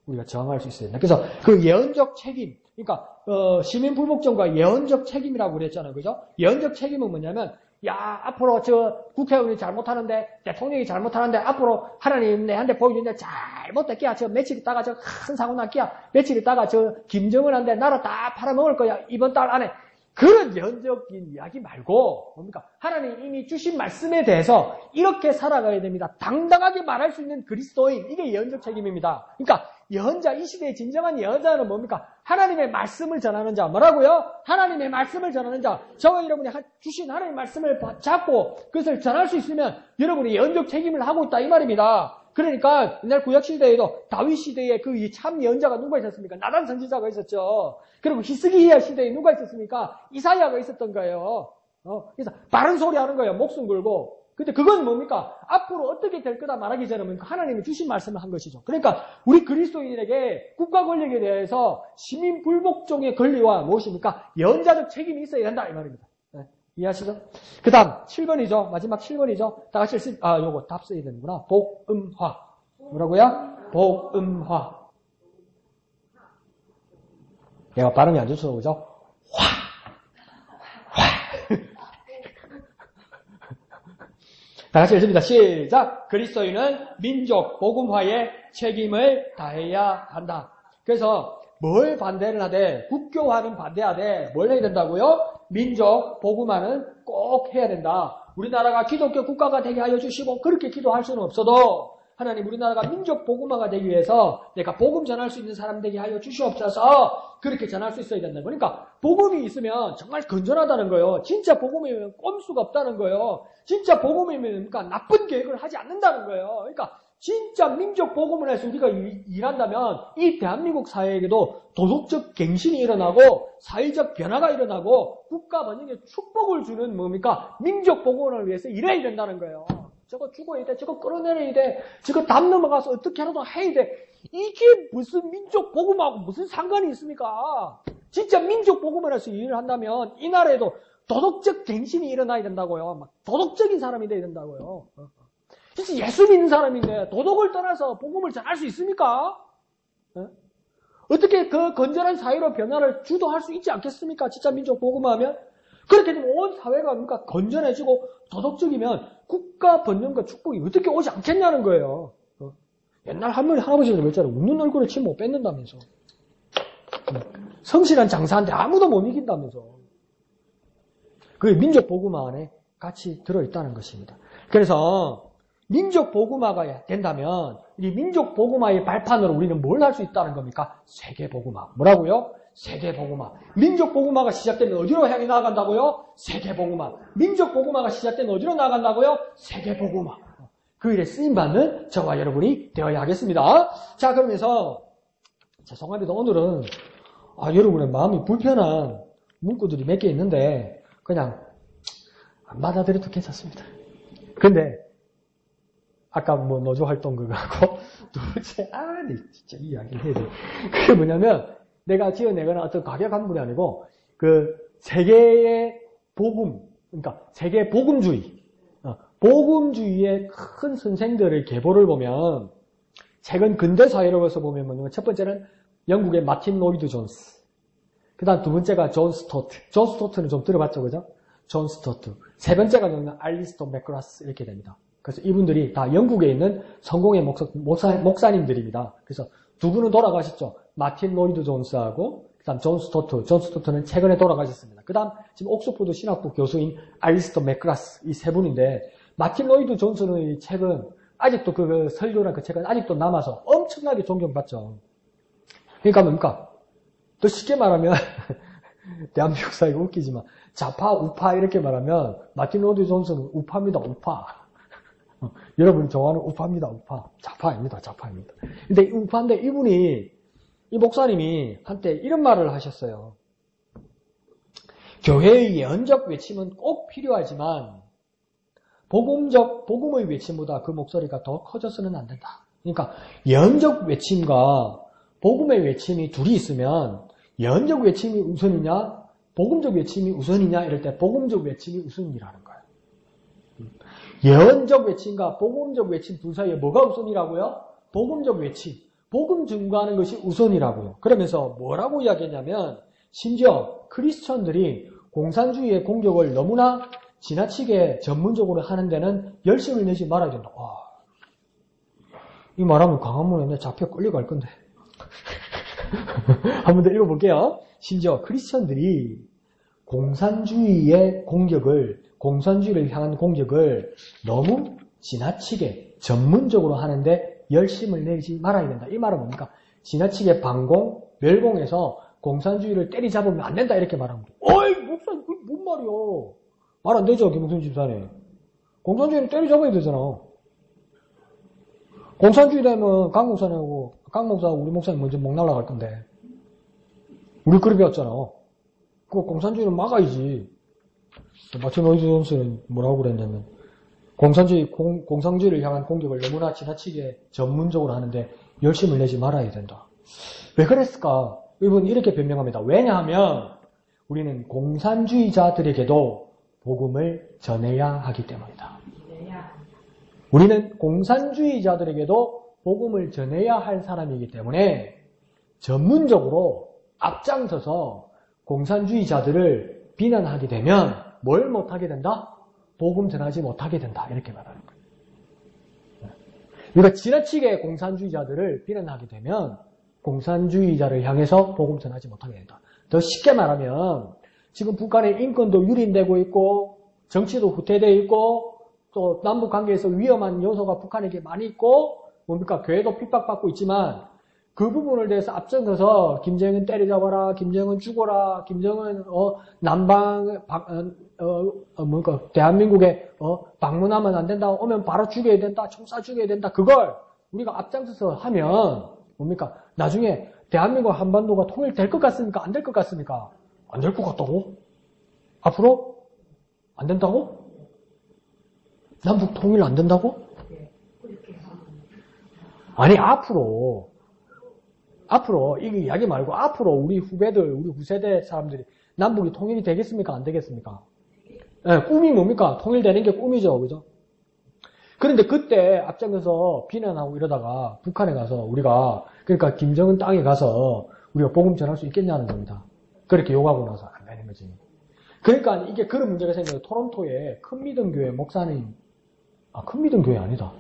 우리가 저항할 수 있어야 된다. 그래서 그 예언적 책임, 그러니까 시민 불복종과 예언적 책임이라고 그랬잖아요. 그죠? 예언적 책임은 뭐냐면 앞으로 저 국회의원이 잘못하는데 대통령이 잘못하는데 앞으로 하나님 내한테 보여주는데 잘못됐기야. 저 며칠 있다가 저 큰 사고 났기야. 며칠 있다가 저 김정은한테 나라 다 팔아먹을 거야. 이번 달 안에. 그런 예언적인 이야기 말고 뭡니까? 하나님 이미 주신 말씀에 대해서 이렇게 살아가야 됩니다. 당당하게 말할 수 있는 그리스도인, 이게 예언적 책임입니다. 그러니까 예언자, 이 시대의 진정한 예언자는 뭡니까? 하나님의 말씀을 전하는 자. 뭐라고요? 하나님의 말씀을 전하는 자. 저와 여러분이 주신 하나님의 말씀을 잡고 그것을 전할 수 있으면 여러분이 예언적 책임을 하고 있다 이 말입니다. 그러니까 옛날 구약시대에도 다윗시대에 그 참 예언자가 누가 있었습니까? 나단 선지자가 있었죠. 그리고 히스기야 시대에 누가 있었습니까? 이사야가 있었던 거예요. 그래서 바른 소리 하는 거예요. 목숨 걸고. 근데 그건 뭡니까? 앞으로 어떻게 될 거다 말하기 전에 하나님이 주신 말씀을 한 것이죠. 그러니까 우리 그리스도인에게 국가 권력에 대해서 시민 불복종의 권리와 무엇입니까? 예언자적 책임이 있어야 된다 이 말입니다. 네, 이해하시죠? 그 다음 7번이죠. 마지막 7번이죠. 다 같이 요거 답 써야 되는구나. 복음화. 뭐라고요? 복음화. 내가 발음이 안 좋죠, 그죠? 다 같이 읽습니다. 시작! 그리스도인은 민족 복음화에 책임을 다해야 한다. 그래서 뭘 반대를 하되 국교화는 반대하되 뭘 해야 된다고요? 민족 복음화는 꼭 해야 된다. 우리나라가 기독교 국가가 되게 하여 주시고 그렇게 기도할 수는 없어도 하나님 우리나라가 민족 복음화가 되기 위해서 내가 복음 전할 수 있는 사람 되게 하여 주시옵소서. 그렇게 전할 수 있어야 된다. 그러니까 복음이 있으면 정말 건전하다는 거예요. 진짜 복음이면 꼼수가 없다는 거예요. 진짜 복음이면 그러니까 나쁜 계획을 하지 않는다는 거예요. 그러니까 진짜 민족 복음을 해서 우리가 일한다면 이 대한민국 사회에게도 도덕적 갱신이 일어나고 사회적 변화가 일어나고 국가 번영에 축복을 주는 뭡니까? 민족 복음을 위해서 일해야 된다는 거예요. 저거 죽어야 돼. 저거 끌어내려야 돼. 저거 담 넘어가서 어떻게 하라도 해야 돼. 이게 무슨 민족 복음하고 무슨 상관이 있습니까? 진짜 민족 복음을 해서 일을 한다면 이 나라에도 도덕적 갱신이 일어나야 된다고요. 막 도덕적인 사람이 돼야 된다고요. 진짜 예수 믿는 사람인데 도덕을 떠나서 복음을 전할 수 있습니까? 어떻게 그 건전한 사회로 변화를 주도할 수 있지 않겠습니까? 진짜 민족 복음하면? 그렇게 되면 온 사회가 그러니까 건전해지고 도덕적이면 국가 번영과 축복이 어떻게 오지 않겠냐는 거예요. 옛날 할아버지들 그랬잖아요. 웃는 얼굴에 침 못 뱉는다면서. 성실한 장사한테 아무도 못 이긴다면서. 그게 민족 복음화 안에 같이 들어있다는 것입니다. 그래서 민족 복음화가 된다면 이 민족 복음화의 발판으로 우리는 뭘 할 수 있다는 겁니까? 세계 복음화. 뭐라고요? 세계 복음화. 민족 복음화가 시작되면 어디로 향해 나아간다고요? 세계 복음화. 민족 복음화가 시작되면 어디로 나아간다고요? 세계 복음화. 그 일에 쓰임받는 저와 여러분이 되어야 하겠습니다. 자, 그러면서 죄송합니다. 오늘은 여러분의 마음이 불편한 문구들이 몇 개 있는데 그냥 안 받아들여도 괜찮습니다. 근데 아까 뭐 노조활동 그거하고 도대체 네 진짜 이야기를 해야 돼. 그게 뭐냐면 내가 지어내거나 어떤 가격한 분이 아니고 그 세계의 복음, 그러니까 세계 복음주의, 복음주의의 큰 선생들의 계보를 보면 최근 근대사회로서 보면 뭐냐면 첫 번째는 영국의 마틴 로이드 존스, 그 다음 두 번째가 존 스토트. 존 스토트는 좀 들어봤죠, 그죠? 존 스토트. 세 번째가 뭐냐면 알리스토 맥그라스 이렇게 됩니다. 그래서 이분들이 다 영국에 있는 성공의 목사님들입니다. 그래서 두 분은 돌아가셨죠. 마틴 로이드 존스하고 그 다음 존 스토트. 존 스토트는 최근에 돌아가셨습니다. 그 다음 지금 옥스포드 신학부 교수인 알리스토 맥그라스 이 세 분인데 마틴 로이드 존스의 책은 아직도 그 설교나 그 책은 아직도 남아서 엄청나게 존경받죠. 그러니까 뭡니까? 또 쉽게 말하면 대한민국 사회가 웃기지만 좌파, 우파 이렇게 말하면 마틴 로이드 존스는 우파입니다. 우파. 여러분이 좋아하는 우파입니다. 우파. 좌파입니다. 좌파입니다. 근데 우파인데 이분이 이 목사님이 한때 이런 말을 하셨어요. 교회의 예언적 외침은 꼭 필요하지만 복음의 외침보다 그 목소리가 더 커져서는 안 된다. 그러니까 예언적 외침과 복음의 외침이 둘이 있으면 예언적 외침이 우선이냐 복음적 외침이 우선이냐 이럴 때 복음적 외침이 우선이라는 거예요. 예언적 외침과 복음적 외침 둘 사이에 뭐가 우선이라고요? 복음적 외침. 복음 증거하는 것이 우선이라고요. 그러면서 뭐라고 이야기했냐면 심지어 크리스천들이 공산주의의 공격을 너무나 지나치게 전문적으로 하는 데는 열심을 내지 말아야 된다. 이 말하면 광화문에 잡혀 끌려갈 건데. 한 번 더 읽어볼게요. 심지어 크리스천들이 공산주의의 공격을, 공산주의를 향한 공격을 너무 지나치게 전문적으로 하는데 열심을 내지 말아야 된다. 이 말은 뭡니까? 지나치게 반공, 멸공해서 공산주의를 때리잡으면 안 된다. 이렇게 말하는 거예요. 어이, 목사님, 그게 뭔 말이요? 말 안 되죠, 김웅순 집사님. 공산주의는 때리잡아야 되잖아. 공산주의 되면 강 목사하고 우리 목사님 먼저 목 날라갈 건데. 우리 그렇게 배웠잖아. 그 공산주의는 막아야지. 마틴 로이드 존스는 뭐라고 그랬냐면 공산주의를 향한 공격을 너무나 지나치게 전문적으로 하는데 열심을 내지 말아야 된다. 왜 그랬을까? 이분 이렇게 변명합니다. 왜냐하면 우리는 공산주의자들에게도 복음을 전해야 하기 때문이다. 우리는 공산주의자들에게도 복음을 전해야 할 사람이기 때문에 전문적으로 앞장서서 공산주의자들을 비난하게 되면 뭘 못하게 된다? 복음 전하지 못하게 된다. 이렇게 말하는 거예요. 우리가 지나치게 공산주의자들을 비난하게 되면 공산주의자를 향해서 복음 전하지 못하게 된다. 더 쉽게 말하면 지금 북한의 인권도 유린되고 있고 정치도 후퇴되어 있고 또 남북 관계에서 위험한 요소가 북한에게 많이 있고 뭡니까? 교회도 핍박받고 있지만 그 부분을 대해서 앞장서서 김정은 때려잡아라, 김정은 죽어라, 김정은 남방 대한민국에 방문하면 안 된다, 오면 바로 죽여야 된다, 총 쏴 죽여야 된다. 그걸 우리가 앞장서서 하면 뭡니까? 나중에 대한민국 한반도가 통일될 것 같습니까? 안 될 것 같습니까? 안 될 것 같다고? 앞으로 안 된다고? 남북 통일 안 된다고? 아니 앞으로 이게 이야기 말고 앞으로 우리 후배들, 우리 후세대 사람들이 남북이 통일이 되겠습니까? 안 되겠습니까? 네, 꿈이 뭡니까? 통일되는 게 꿈이죠, 그죠? 그런데 그때 앞장서서 비난하고 이러다가 북한에 가서 우리가 그러니까 김정은 땅에 가서 우리가 복음 전할 수 있겠냐는 겁니다. 그렇게 욕하고 나서 안 되는 거지. 그러니까 이게 그런 문제가 생겨요. 토론토에 큰 믿음 교회 목사님, 큰 믿음 교회 아니다.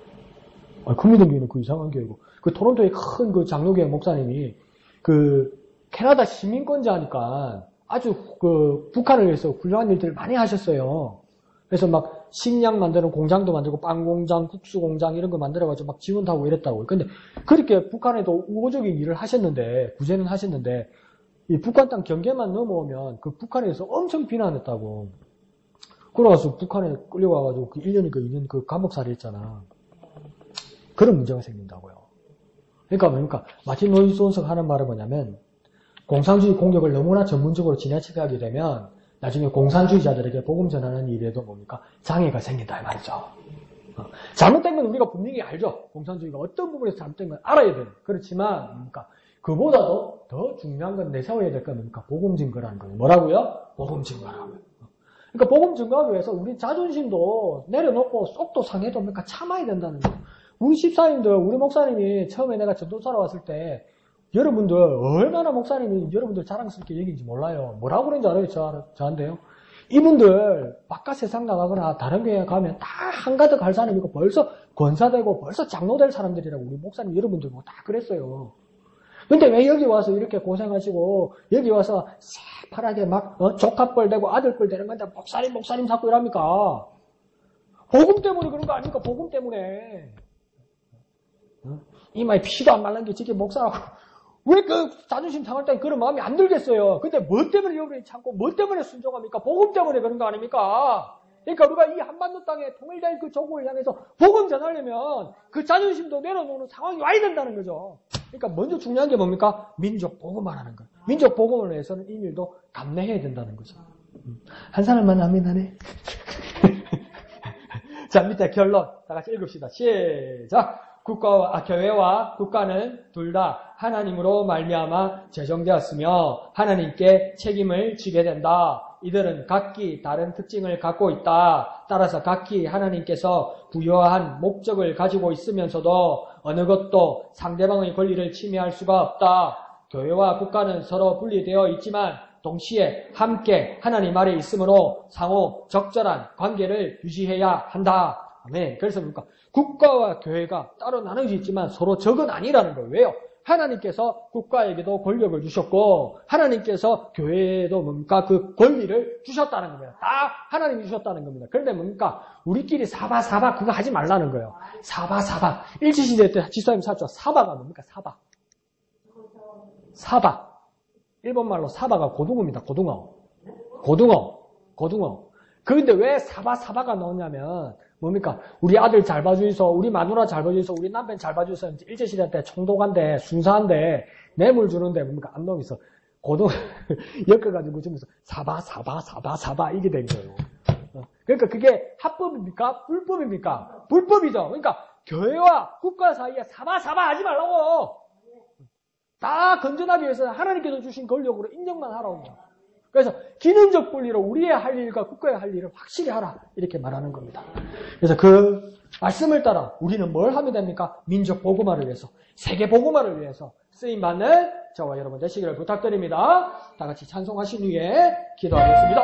큰 믿음 교회는 그 이상한 교회고. 그 토론토에 큰 그 장로교회 목사님이 그 캐나다 시민권자니까 아주 그 북한을 위해서 훌륭한 일들을 많이 하셨어요. 그래서 막 식량 만드는 공장도 만들고 빵 공장, 국수 공장 이런 거 만들어가지고 막 지원도 하고 이랬다고. 근데 그렇게 북한에도 우호적인 일을 하셨는데, 구제는 하셨는데, 이 북한 땅 경계만 넘어오면 그 북한에서 엄청 비난했다고. 그래가지고 북한에 끌려가가지고 그 1년인가 2년 그 감옥살이 했잖아. 그런 문제가 생긴다고요. 그러니까 뭡니까? 마틴 루이스 존스가 하는 말은 뭐냐면, 공산주의 공격을 너무나 전문적으로 지나치게 하게 되면 나중에 공산주의자들에게 복음 전하는 일에도 뭡니까? 장애가 생긴다 이 말이죠. 잘못된 건 우리가 분명히 알죠. 공산주의가 어떤 부분에서 잘못된 건 알아야 돼요. 그렇지만 뭡니까? 그보다도 더 중요한 건 내세워야 될 건 뭡니까? 복음 증거라는 거예요. 뭐라고요? 복음 증거라고요. 그러니까 복음 증거하기 위해서 우리 자존심도 내려놓고 속도 상해도 뭡니까? 참아야 된다는 거예요. 우리 집사님들, 우리 목사님이 처음에 내가 전도사로 왔을 때 여러분들 얼마나 목사님이 여러분들 자랑스럽게 얘기인지 몰라요. 뭐라고 그런지 알아요? 저한테요. 이분들 바깥 세상 나가거나 다른 교회 가면 다 한가득 할 사람이고 벌써 권사되고 벌써 장로 될 사람들이라고 우리 목사님 여러분들 뭐 다 그랬어요. 근데 왜 여기 와서 이렇게 고생하시고 여기 와서 새파랗게 막 조카뻘 되고 아들뻘 되는 건데 목사님 자꾸 이랍니까? 복음 때문에 그런 거 아닙니까? 복음 때문에. 이마에 피도 안 말란 게 지금 목사라고 왜 그 자존심 상할 때 그런 마음이 안 들겠어요. 근데 뭐 때문에 여러분이 참고 뭐 때문에 순종합니까? 복음 때문에 그런 거 아닙니까? 그러니까 우리가 이 한반도 땅에 통일될 그 조국을 향해서 복음 전하려면 그 자존심도 내려놓는 상황이 와야 된다는 거죠. 그러니까 먼저 중요한 게 뭡니까? 민족 복음화라는 거예요. 민족 복음을 위해서는 이 일도 감내해야 된다는 거죠. 한 사람만 아멘하네. 자, 밑에 결론 다 같이 읽읍시다. 시작. 교회와 국가는 둘 다 하나님으로 말미암아 제정되었으며 하나님께 책임을 지게 된다. 이들은 각기 다른 특징을 갖고 있다. 따라서 각기 하나님께서 부여한 목적을 가지고 있으면서도 어느 것도 상대방의 권리를 침해할 수가 없다. 교회와 국가는 서로 분리되어 있지만 동시에 함께 하나님 아래 있으므로 상호 적절한 관계를 유지해야 한다. 아멘. 그래서 뭡니까? 국가와 교회가 따로 나눠져 있지만 서로 적은 아니라는 거예요. 왜요? 하나님께서 국가에게도 권력을 주셨고 하나님께서 교회에도 뭡니까? 그 권리를 주셨다는 겁니다. 다 하나님이 주셨다는 겁니다. 그런데 뭡니까? 우리끼리 사바 그거 하지 말라는 거예요. 사바 일제시대 때 지사님 사죠. 사바가 뭡니까? 사바 일본말로 사바가 고등어입니다. 고등어. 그런데 왜 사바가 나오냐면 뭡니까? 우리 아들 잘 봐주이소, 우리 마누라 잘 봐주이소, 우리 남편 잘 봐주이소. 일제시대 때 총독한데, 순사한데, 뇌물 주는데 뭡니까? 암놈이 있어. 고등, 엮어가지고 주면서 사바, 이게 된 거예요. 그러니까 그게 합법입니까? 불법입니까? 불법이죠. 그러니까 교회와 국가 사이에 사바 하지 말라고! 다 건전하기 위해서 하나님께서 주신 권력으로 인정만 하라고. 그래서 기능적 분리로 우리의 할 일과 국가의 할 일을 확실히 하라 이렇게 말하는 겁니다. 그래서 그 말씀을 따라 우리는 뭘 하면 됩니까? 민족 복음화를 위해서, 세계 복음화를 위해서 쓰임받는 저와 여러분 되시기를 부탁드립니다. 다 같이 찬송하신 후에 기도하겠습니다.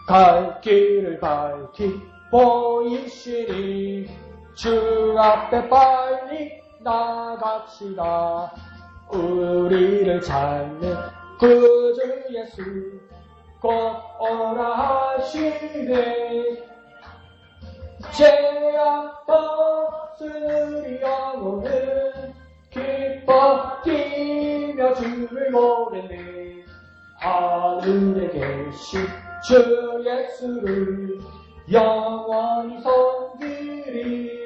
갈 길을 밝히 보이시니 주 앞에 빨리 나갑시다. 우리를 찾는 구주 예수 곧 오라 하시네. 죄악 벗은 우리 영혼은 기뻐 뛰며 주를 노래네. 하늘에 계신 주 예수를 영원히 섬기리.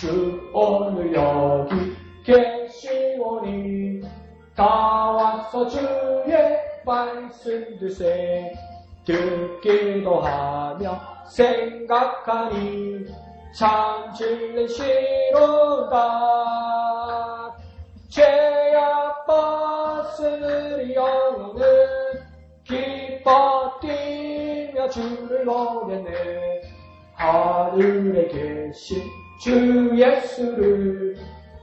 주 오늘 여기 계시오니 다 와서 주의 말씀 드세. 듣기도 하며 생각하니 참 진리시로다. 죄악 벗은 우리 영혼은 기뻐 뛰며 주를 노래네. 하늘에 계신 주 예수를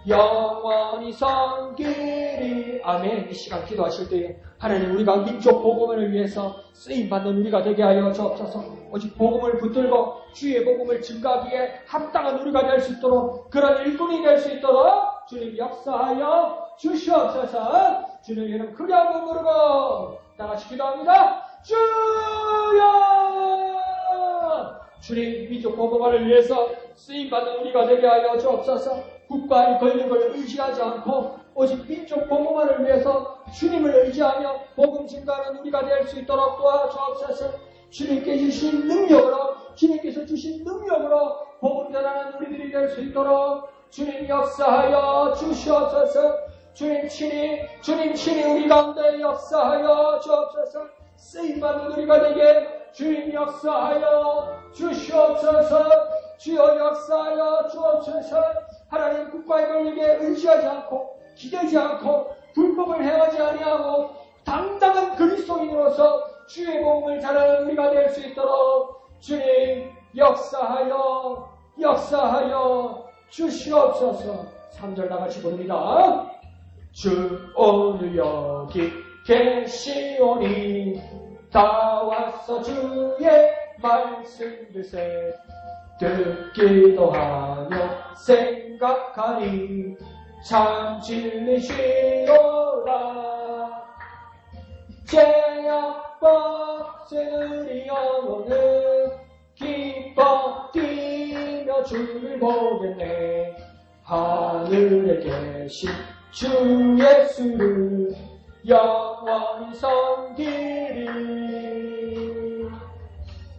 영원히 섬기리. 아멘. 이 시간 기도하실 때에 하나님 우리가 민족 복음을 위해서 쓰임받는 우리가 되게 하여 주옵소서. 오직 복음을 붙들고 주의 복음을 증가하기에 합당한 우리가 될 수 있도록, 그런 일꾼이 될 수 있도록 주님 역사하여 주시옵소서. 주님 이름 크게 한번 부르고 다 같이 기도합니다. 주여! 주님 민족 복음화를 위해서 쓰임받는 우리가 되게 하여 주옵소서. 국가의 권력을 의지하지 않고 오직 민족 복음화를 위해서 주님을 의지하며 복음 증가하는 우리가 될 수 있도록 도와주옵소서. 주님께 주신 능력으로 주님께서 주신 능력으로 복음 전하는 우리들이 될 수 있도록 주님 역사하여 주시옵소서. 주님 친히 우리 가운데 역사하여 주옵소서. 쓰임받는 우리가 되게 주님 역사하여 주시옵소서. 주여 역사하여 주옵소서. 하나님 국가의 권력에 의지하지 않고 기대지 않고 불법을 행하지 아니하고 당당한 그리스도인으로서 주의 복음을 전하는 우리가 될 수 있도록 주님 역사하여 주시옵소서. 3절 다같이 부릅니다. 주 오늘 여기 계시오니 다 와서 주의 말씀 들세 듣기도 하며 생각하니 참 진리시로라. 죄악받은 우리 영혼은 기뻐 뛰며 주를 보겠네. 하늘에 계신 주 예수를 영원히 섬기리.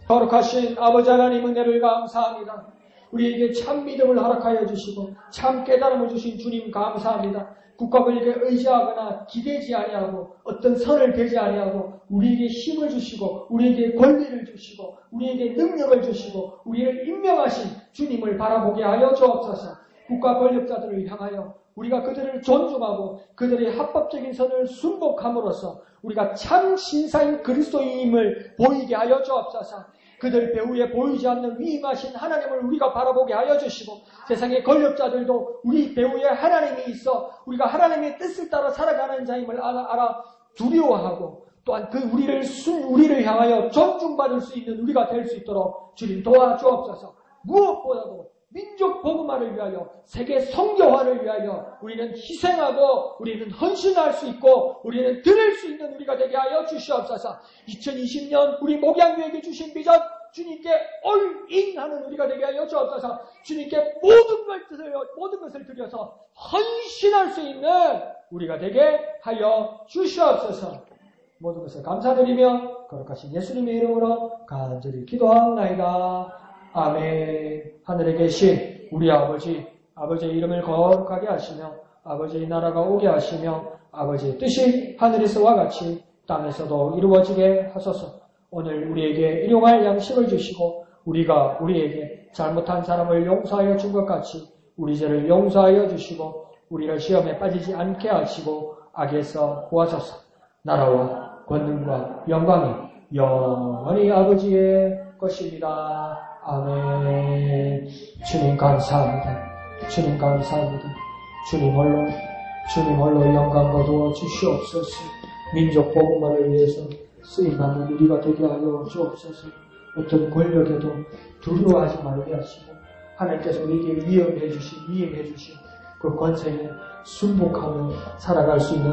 거룩하신 아버지 하나님 은혜를 감사합니다. 우리에게 참 믿음을 허락하여 주시고 참 깨달음을 주신 주님 감사합니다. 국가 권력에 의지하거나 기대지 아니하고 어떤 선을 대지 아니하고 우리에게 힘을 주시고 우리에게 권리를 주시고 우리에게 능력을 주시고 우리를 임명하신 주님을 바라보게 하여 주옵소서. 국가 권력자들을 향하여 우리가 그들을 존중하고 그들의 합법적인 선을 순복함으로써 우리가 참 신사인 그리스도인임을 보이게 하여 주옵소서. 그들 배후에 보이지 않는 위임하신 하나님을 우리가 바라보게 하여 주시고 세상의 권력자들도 우리 배후에 하나님이 있어 우리가 하나님의 뜻을 따라 살아가는 자임을 알아 두려워하고 또한 그 우리를 향하여 존중받을 수 있는 우리가 될 수 있도록 주님 도와주옵소서. 무엇보다도 민족 복음화를 위하여 세계 성교화를 위하여 우리는 희생하고 우리는 헌신할 수 있고 우리는 드릴 수 있는 우리가 되게 하여 주시옵소서. 2020년 우리 목양교회에게 주신 비전 주님께 올인하는 우리가 되게 하여 주옵소서. 주님께 모든 것을 드려서 헌신할 수 있는 우리가 되게 하여 주시옵소서. 모든 것을 감사드리며 거룩하신 예수님의 이름으로 간절히 기도하옵나이다. 아멘. 하늘에 계신 우리 아버지의 이름을 거룩하게 하시며 아버지의 나라가 오게 하시며 아버지의 뜻이 하늘에서와 같이 땅에서도 이루어지게 하소서. 오늘 우리에게 일용할 양식을 주시고 우리가 우리에게 잘못한 사람을 용서하여 준 것 같이 우리 죄를 용서하여 주시고 우리를 시험에 빠지지 않게 하시고 악에서 구하소서. 나라와 권능과 영광이 영원히 아버지의 것입니다. 아멘. 주님 감사합니다. 주님 감사합니다. 주님 홀로 영광 거두어 주시옵소서. 민족 복음화를 위해서 쓰임받는 우리가 되게 하여 주옵소서. 어떤 권력에도 두려워하지 말게 하시고 하나님께서 우리에게 위임해 주신 그 권세에 순복하며 살아갈 수 있는